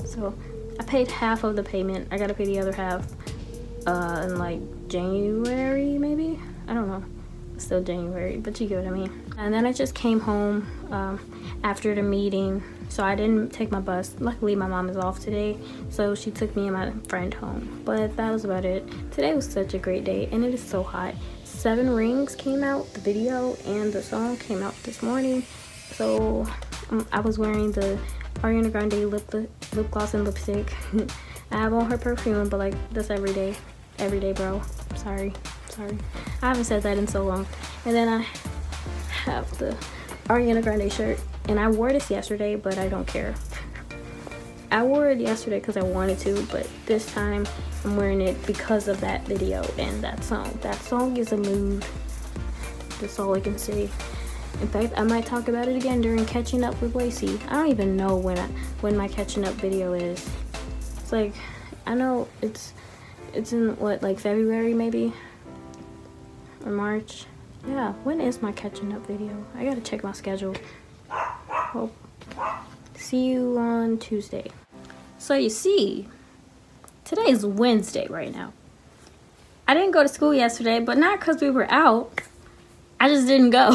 so I paid half of the payment. I gotta pay the other half in like January, maybe, I don't know. Still January, but you get what I mean. And then I just came home after the meeting, so I didn't take my bus. Luckily my mom is off today, so she took me and my friend home. But that was about it. Today was such a great day, and it is so hot. 7 Rings came out, the video and the song came out this morning. So I was wearing the Ariana Grande lip gloss and lipstick. I have on her perfume, but like that's every day bro. Sorry, I haven't said that in so long. And then I have the Ariana Grande shirt, and I wore this yesterday, but I don't care. I wore it yesterday because I wanted to, but this time I'm wearing it because of that video and that song. That song is a mood. That's all I can say. In fact, I might talk about it again during catching up with Lacey. I don't even know when my catching up video is. It's like, I know it's in what, like February maybe, or March. Yeah, when is my catching up video? I gotta check my schedule. Well, see you on Tuesday. So you see, today is Wednesday right now. I didn't go to school yesterday, but not because we were out. I just didn't go.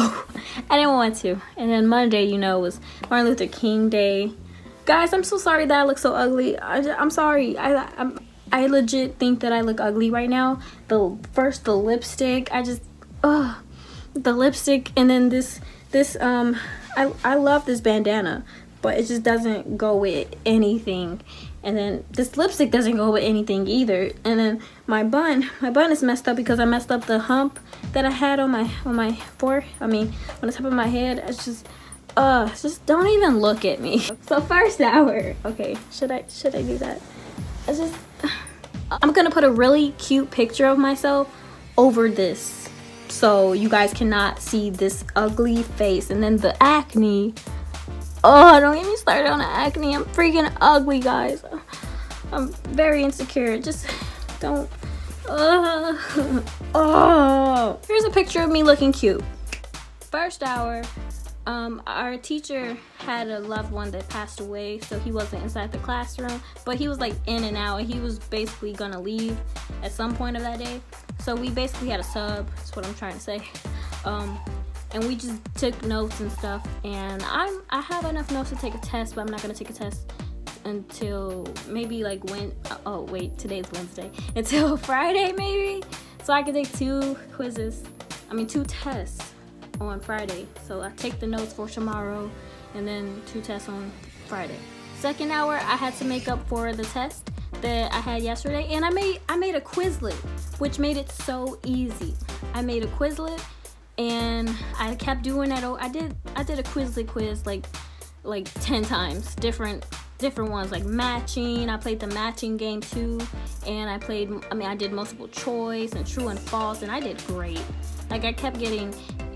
I didn't want to. And then Monday, you know, was Martin Luther King Day. Guys, I'm so sorry that I look so ugly. I'm sorry. I legit think that I look ugly right now. The lipstick. The lipstick, and then this I love this bandana, but it just doesn't go with anything. And then this lipstick doesn't go with anything either. And then my bun is messed up because I messed up the hump that I had on my on the top of my head. It's just don't even look at me. So first hour. Okay, should I do that? I'm gonna put a really cute picture of myself over this, so you guys cannot see this ugly face. And then the acne. Oh, don't get me started on the acne. I'm freaking ugly, guys. I'm very insecure. Just don't. Oh, here's a picture of me looking cute. First hour. Our teacher had a loved one that passed away, so he wasn't inside the classroom, but he was like in and out, and he was basically gonna leave at some point of that day. So we basically had a sub, that's what I'm trying to say. and we just took notes and stuff. And I have enough notes to take a test, but I'm not gonna take a test until maybe like today's Wednesday, until Friday maybe, so I can take 2 tests on Friday. So I take the notes for tomorrow and then 2 tests on Friday. Second hour, I had to make up for the test that I had yesterday, and I made a Quizlet, which made it so easy. I made a Quizlet, and I kept doing that. I did a Quizlet quiz like 10 times, different ones, like matching. I played the matching game too, and I did multiple choice and true and false, and I did great. Like, I kept getting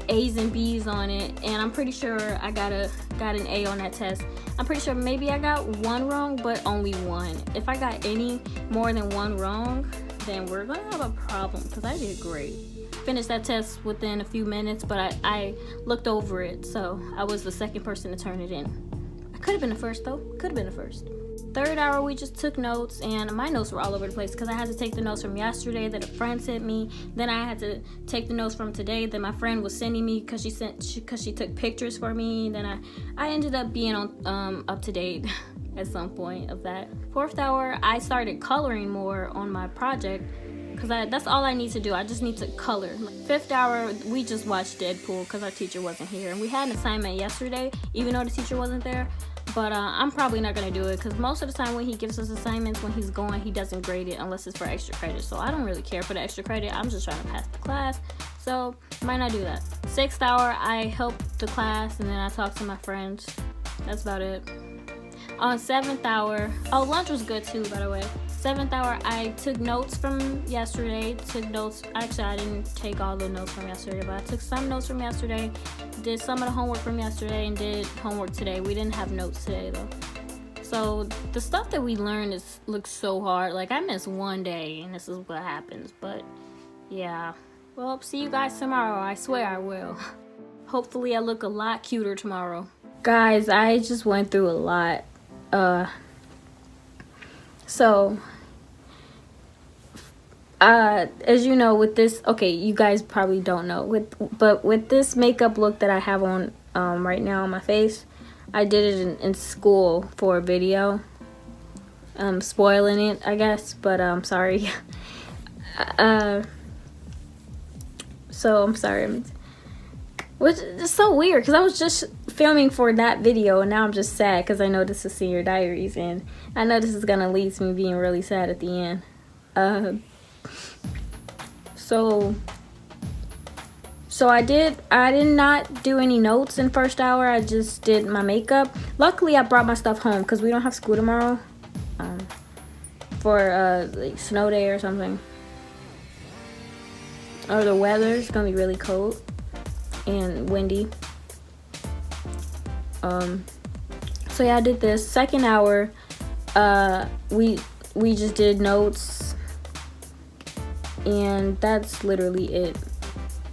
A's and B's on it, and I'm pretty sure I got an A on that test. I'm pretty sure maybe I got 1 wrong, but only 1. If I got any more than 1 wrong, then we're gonna have a problem, because I did great. Finished that test within a few minutes, but I looked over it, so I was the second person to turn it in. I could have been the first though, could have been the first. Third hour, we just took notes, and my notes were all over the place because I had to take the notes from yesterday that a friend sent me. Then I had to take the notes from today that my friend was sending me because she took pictures for me. Then I ended up being on up to date at some point of that. Fourth hour, I started coloring more on my project because that's all I need to do. I just need to color. Fifth hour, we just watched Deadpool because our teacher wasn't here, and we had an assignment yesterday even though the teacher wasn't there. But I'm probably not going to do it because most of the time when he gives us assignments, when he's gone, he doesn't grade it unless it's for extra credit. So I don't really care for the extra credit. I'm just trying to pass the class. So might not do that. Sixth hour, I helped the class and then I talked to my friends. That's about it. On seventh hour, lunch was good too, by the way. Seventh hour, I took notes from yesterday. Actually, I didn't take all the notes from yesterday, but I took some notes from yesterday, did some of the homework from yesterday, and did homework today. We didn't have notes today though. So the stuff that we learned looks so hard. Like, I missed 1 day, and this is what happens. But yeah, well, see you guys tomorrow. I swear I will. Hopefully, I look a lot cuter tomorrow. Guys, I just went through a lot. So, as you know, with this, okay, you guys probably don't know, but with this makeup look that I have on right now on my face, I did it in school for a video. Spoiling it, I guess, but I'm sorry. So I'm sorry. Which is so weird because I was just filming for that video and now I'm just sad because I know this is Senior Diaries and I know this is gonna lead to me being really sad at the end. So I did not do any notes in first hour. I just did my makeup. Luckily, I brought my stuff home because we don't have school tomorrow for like snow day or something. Or the weather is gonna be really cold and windy. So yeah, I did this. Second hour, we just did notes, and that's literally it.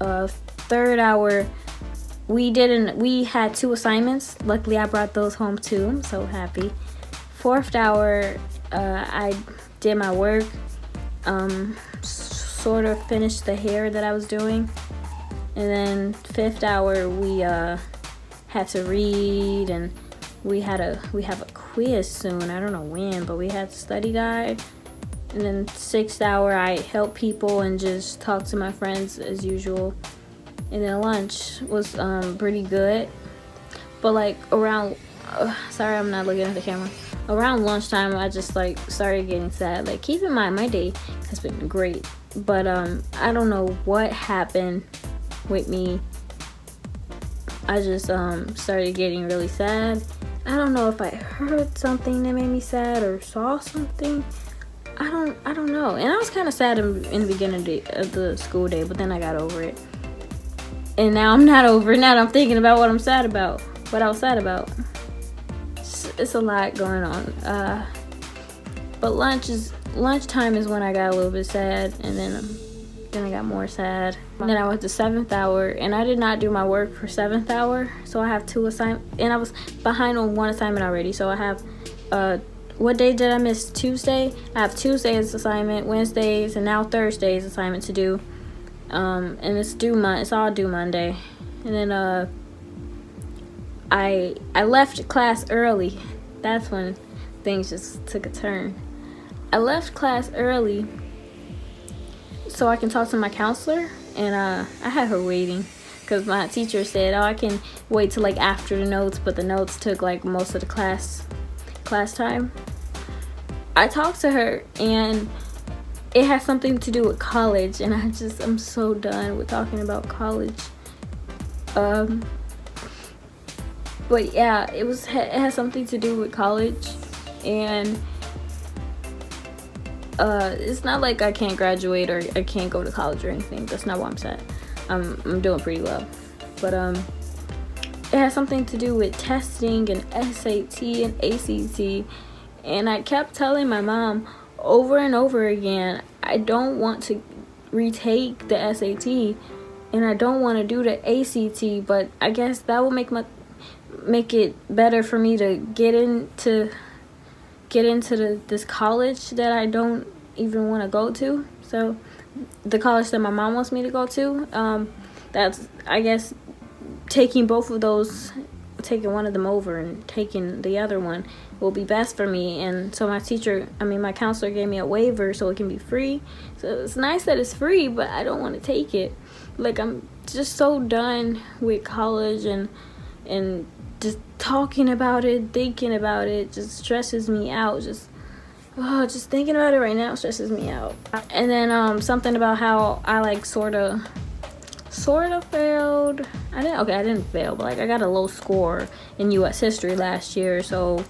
Third hour, we had 2 assignments. Luckily, I brought those home too. I'm so happy. Fourth hour, I did my work. Sort of finished the hair that I was doing. And then fifth hour, we had to read, and we have a quiz soon. I don't know when, but we had the study guide. And then sixth hour, I helped people and just talked to my friends as usual. And then lunch was pretty good, but like around sorry, I'm not looking at the camera. Around lunchtime, I just like started getting sad. Like, keep in mind, my day has been great, but I don't know what happened with me. I just started getting really sad. I don't know if I heard something that made me sad or saw something. I don't know. And I was kind of sad in the beginning of the school day, but then I got over it. And now I'm not over it. Now I'm thinking about what I'm sad about. What I was sad about. It's a lot going on. But lunchtime is when I got a little bit sad, and then I got more sad. And then I went to 7th hour, and I did not do my work for 7th hour, so I have 2 assignments, and I was behind on 1 assignment already. So I have what day did I miss? Tuesday. I have Tuesday's assignment, Wednesdays, and now Thursday's assignment to do. And it's all due Monday. And then I left class early. That's when things just took a turn. I left class early so I can talk to my counselor, and I had her waiting because my teacher said, oh, I can wait till like after the notes, but the notes took like most of the class time. I talked to her, and it has something to do with college, and I'm so done with talking about college. But yeah, it has something to do with college, and it's not like I can't graduate or I can't go to college or anything. That's not what I'm saying. I'm doing pretty well, but it has something to do with testing and SAT and ACT, and I kept telling my mom over and over again, I don't want to retake the SAT, and I don't want to do the ACT, but I guess that will make it better for me to get into this college that I don't even want to go to. So the college that my mom wants me to go to, that's, I guess, taking both of those, taking one of them over and taking the other one will be best for me. And so my counselor gave me a waiver so it can be free. So it's nice that it's free, but I don't want to take it. Like, I'm just so done with college, and just talking about it, thinking about it just stresses me out. Just thinking about it right now stresses me out. And then something about how I like sort of failed. I didn't fail, but like I got a low score in US history last year, so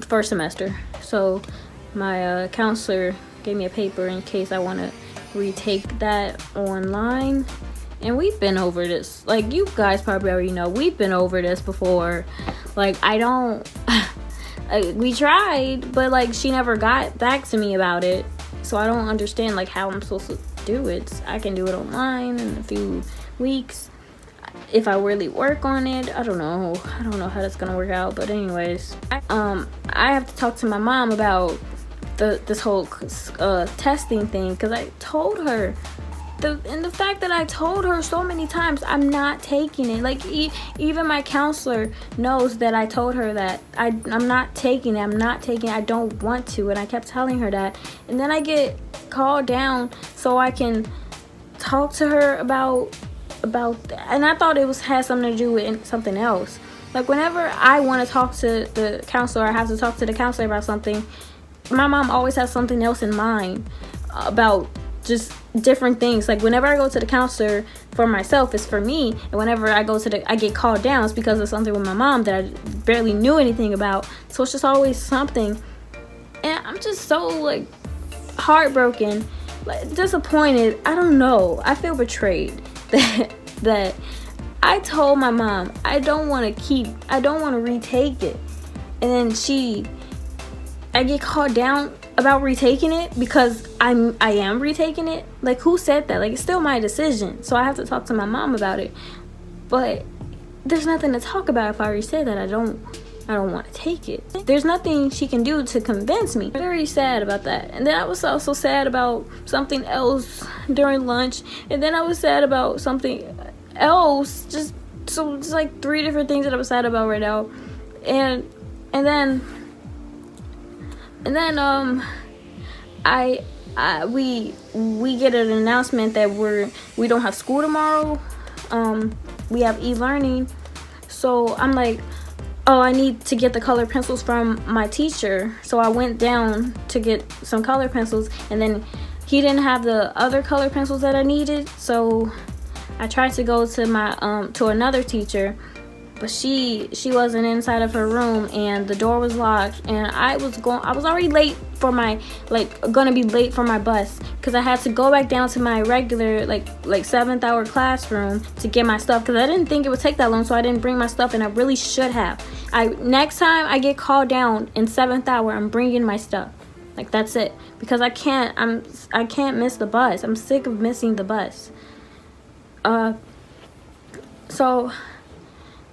first semester. So my counselor gave me a paper in case I want to retake that online. And we've been over this. Like, you guys probably already know, we've been over this before. Like, we tried, but like she never got back to me about it. So I don't understand like how I'm supposed to do it. I can do it online in a few weeks if I really work on it. I don't know how that's gonna work out. But anyways, I have to talk to my mom about this whole testing thing, because I told her. And the fact that I told her so many times I'm not taking it. Like, even my counselor knows that I told her that I'm not taking it. I don't want to. And I kept telling her that. And then I get called down so I can talk to her about and I thought it had something to do with something else. Like, whenever I want to talk to the counselor, I have to talk to the counselor about something, my mom always has something else in mind about just different things. Like, whenever I go to the counselor for myself, it's for me, and whenever I get called down, it's because of something with my mom that I barely knew anything about. So it's just always something, and I'm just so like heartbroken, like disappointed. I don't know, I feel betrayed that I told my mom I don't want to retake it, and then I get called down about retaking it because I am retaking it. Like, who said that? Like, it's still my decision, so I have to talk to my mom about it. But there's nothing to talk about if I already said that I don't want to take it. There's nothing she can do to convince me. I'm very sad about that. And then I was also sad about something else during lunch, and then I was sad about something else. So it's like 3 different things that I was sad about right now. And then we get an announcement that we don't have school tomorrow. We have e-learning. So I'm like, oh, I need to get the colored pencils from my teacher. So I went down to get some colored pencils, and then he didn't have the other colored pencils that I needed. So I tried to go to my to another teacher, but she wasn't inside of her room, and the door was locked, and I was already late for gonna be late for my bus, because I had to go back down to my regular like 7th hour classroom to get my stuff, because I didn't think it would take that long, so I didn't bring my stuff, and I really should have. Next time I get called down in 7th hour, I'm bringing my stuff. Like, that's it, because I can't miss the bus. I'm sick of missing the bus. So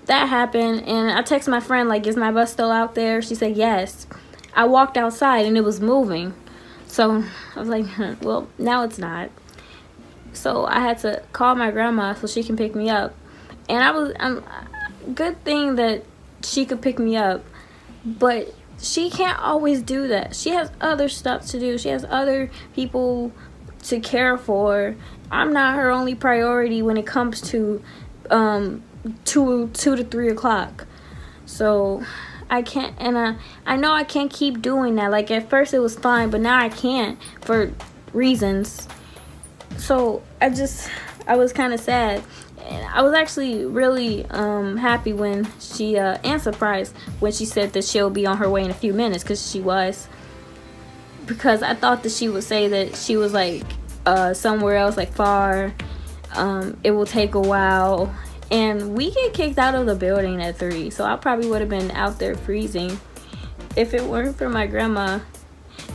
that happened, and I texted my friend, like, is my bus still out there? She said yes. I walked outside and it was moving, so I was like, well, now it's not. So I had to call my grandma so she can pick me up. And I'm good thing that she could pick me up, but she can't always do that. She has other stuff to do. She has other people to care for. I'm not her only priority when it comes to 2 to 3 o'clock. So I can't, and I know I can't keep doing that. Like at first it was fine, but now I can't for reasons. So I was kind of sad. And I was actually really happy when she and surprised when she said that she'll be on her way in a few minutes, because she was. Because I thought that she would say that she was like somewhere else, like far. It will take a while. And we get kicked out of the building at 3, so I probably would have been out there freezing if it weren't for my grandma.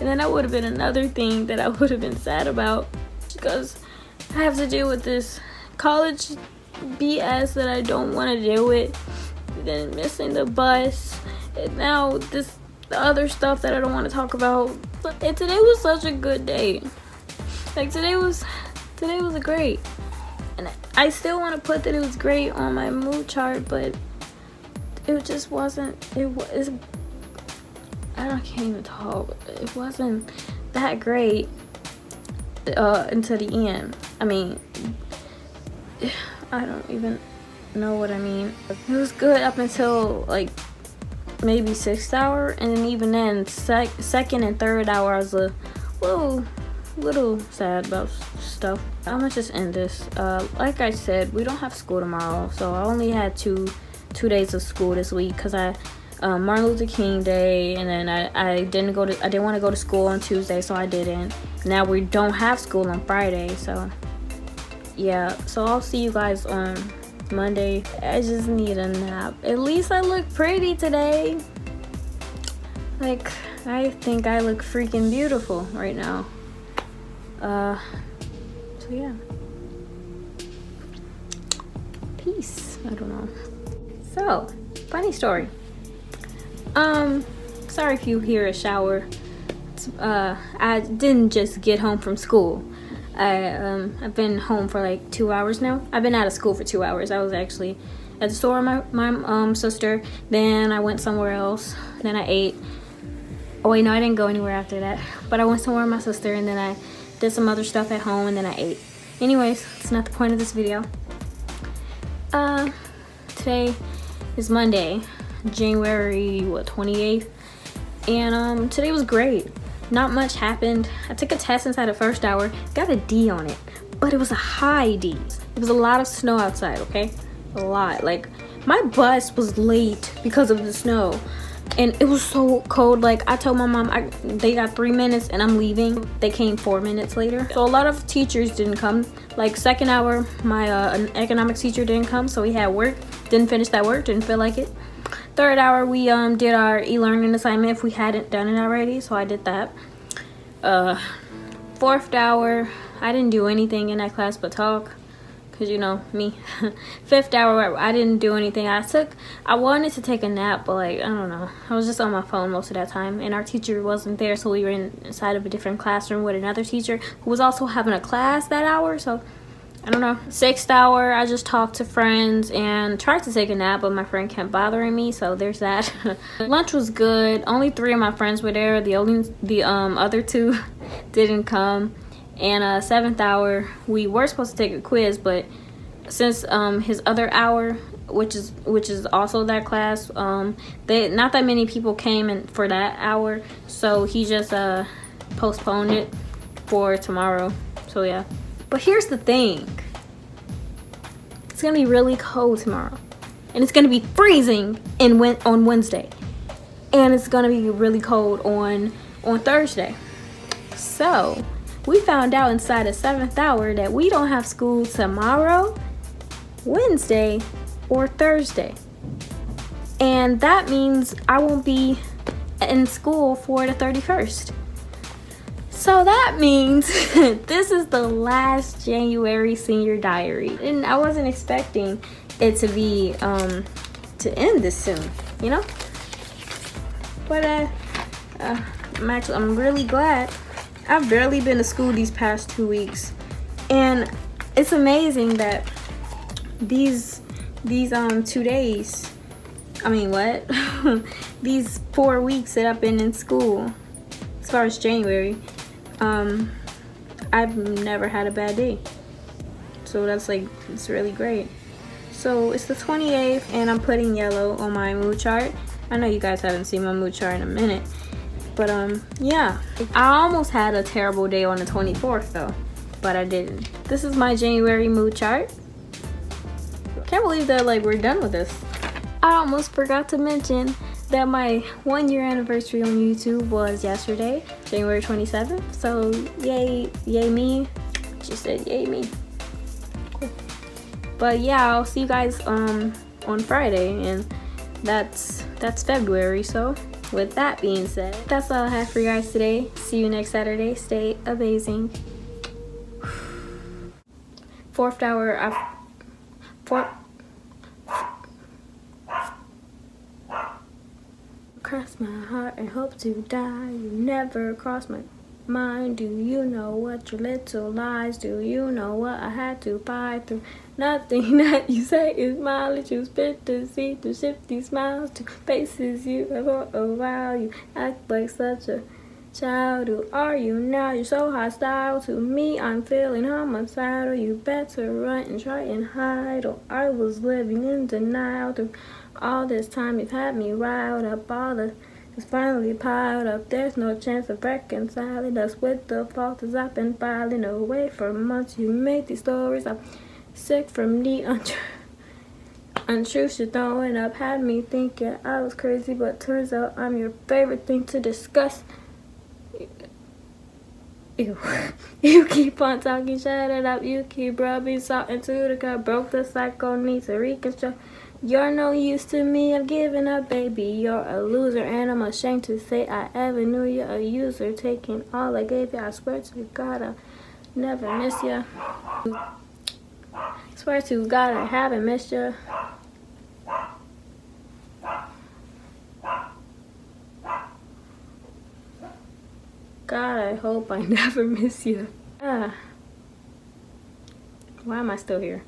And then that would have been another thing that I would have been sad about, because I have to deal with this college BS that I don't want to deal with. Then missing the bus, and now the other stuff that I don't want to talk about. And today was such a good day. Like today was great. And I still want to put that it was great on my mood chart, but it just wasn't. I can't even talk. It wasn't that great until the end. I mean, I don't even know what I mean. It was good up until like maybe 6th hour, and then even then, second and third hour, I was a little sad about stuff. I'm gonna just end this. Like I said, we don't have school tomorrow, so I only had two days of school this week because Martin Luther King Day, and then I didn't want to go to school on Tuesday, so I didn't. Now we don't have school on Friday, so yeah. So I'll see you guys on Monday. I just need a nap. At least I look pretty today. Like, I think I look freaking beautiful right now. So yeah. Peace. I don't know. So, funny story. Sorry if you hear a shower. I didn't just get home from school. I've been home for like 2 hours now. I've been out of school for 2 hours. I was actually at the store with my sister. Then I went somewhere else. Then I ate. Oh wait, no, I didn't go anywhere after that. But I went somewhere with my sister, and then I did some other stuff at home, and then I ate. Anyways, that's not the point of this video. Today is Monday, January 28th, and today was great. Not much happened. I took a test inside the first hour, got a D on it, but it was a high D. It was a lot of snow outside, okay? A lot. Like, my bus was late because of the snow, and it was so cold. Like, I told my mom they got 3 minutes and I'm leaving. They came 4 minutes later. So a lot of teachers didn't come. Like, second hour, my economics teacher didn't come, so we had work. Didn't finish that work, didn't feel like it. Third hour, we did our e-learning assignment if we hadn't done it already, so I did that. Fourth hour, I didn't do anything in that class but talk, because you know me. Fifth hour, I didn't do anything. I wanted to take a nap, but like, I don't know, I was just on my phone most of that time, and our teacher wasn't there, so we were inside of a different classroom with another teacher who was also having a class that hour, so I don't know. Sixth hour, I just talked to friends and tried to take a nap, but my friend kept bothering me, so there's that. Lunch was good. Only 3 of my friends were there. The other 2 didn't come. And 7th hour, we were supposed to take a quiz, but since his other hour, which is also that class, not that many people came in for that hour, so he just postponed it for tomorrow. So yeah. But here's the thing. It's gonna be really cold tomorrow, and it's gonna be freezing on Wednesday, and it's gonna be really cold on Thursday. So we found out inside the 7th hour that we don't have school tomorrow, Wednesday, or Thursday, and that means I won't be in school for the 31st. So that means this is the last January senior diary. And I wasn't expecting it to be, to end this soon, you know? But I'm really glad. I've barely been to school these past 2 weeks. And it's amazing that these these 2 days, I mean what? These 4 weeks that I've been in school, as far as January, I've never had a bad day. So that's like, it's really great. So it's the 28th and I'm putting yellow on my mood chart. I know you guys haven't seen my mood chart in a minute, but yeah. I almost had a terrible day on the 24th though, but I didn't. This is my January mood chart. Can't believe that like we're done with this. I almost forgot to mention that my 1-year anniversary on YouTube was yesterday, January 27th. So yay me. She said yay me. Cool. But yeah, I'll see you guys on Friday, and that's February. So with that being said, that's all I have for you guys today. See you next Saturday. Stay amazing. Fourth hour. Cross my heart and hope to die. You never cross my mind. Do you know what your little lies? Do you know what I had to fight through? Nothing that you say is mileage. You spit to see to shift these smiles to faces you have for a while. You act like such a child. Who are you now? You're so hostile to me. I'm feeling homicidal. You better run and try and hide, or I was living in denial through all this time. You've had me riled up. All the it's finally piled up. There's no chance of reconciling us with the faults as I've been filing away for months. You made these stories. I'm sick from the untruths you're throwing up. Had me thinking I was crazy, but turns out I'm your favorite thing to discuss. Ew. You keep on talking, shut it up. You keep rubbing salt into the cup. Broke the cycle, need to reconstruct. You're no use to me, I'm giving up, baby. You're a loser, and I'm ashamed to say I ever knew you. A user, taking all I gave you. I swear to God, I'll never miss you. Swear to God, I haven't missed you. God, I hope I never miss you. Why am I still here?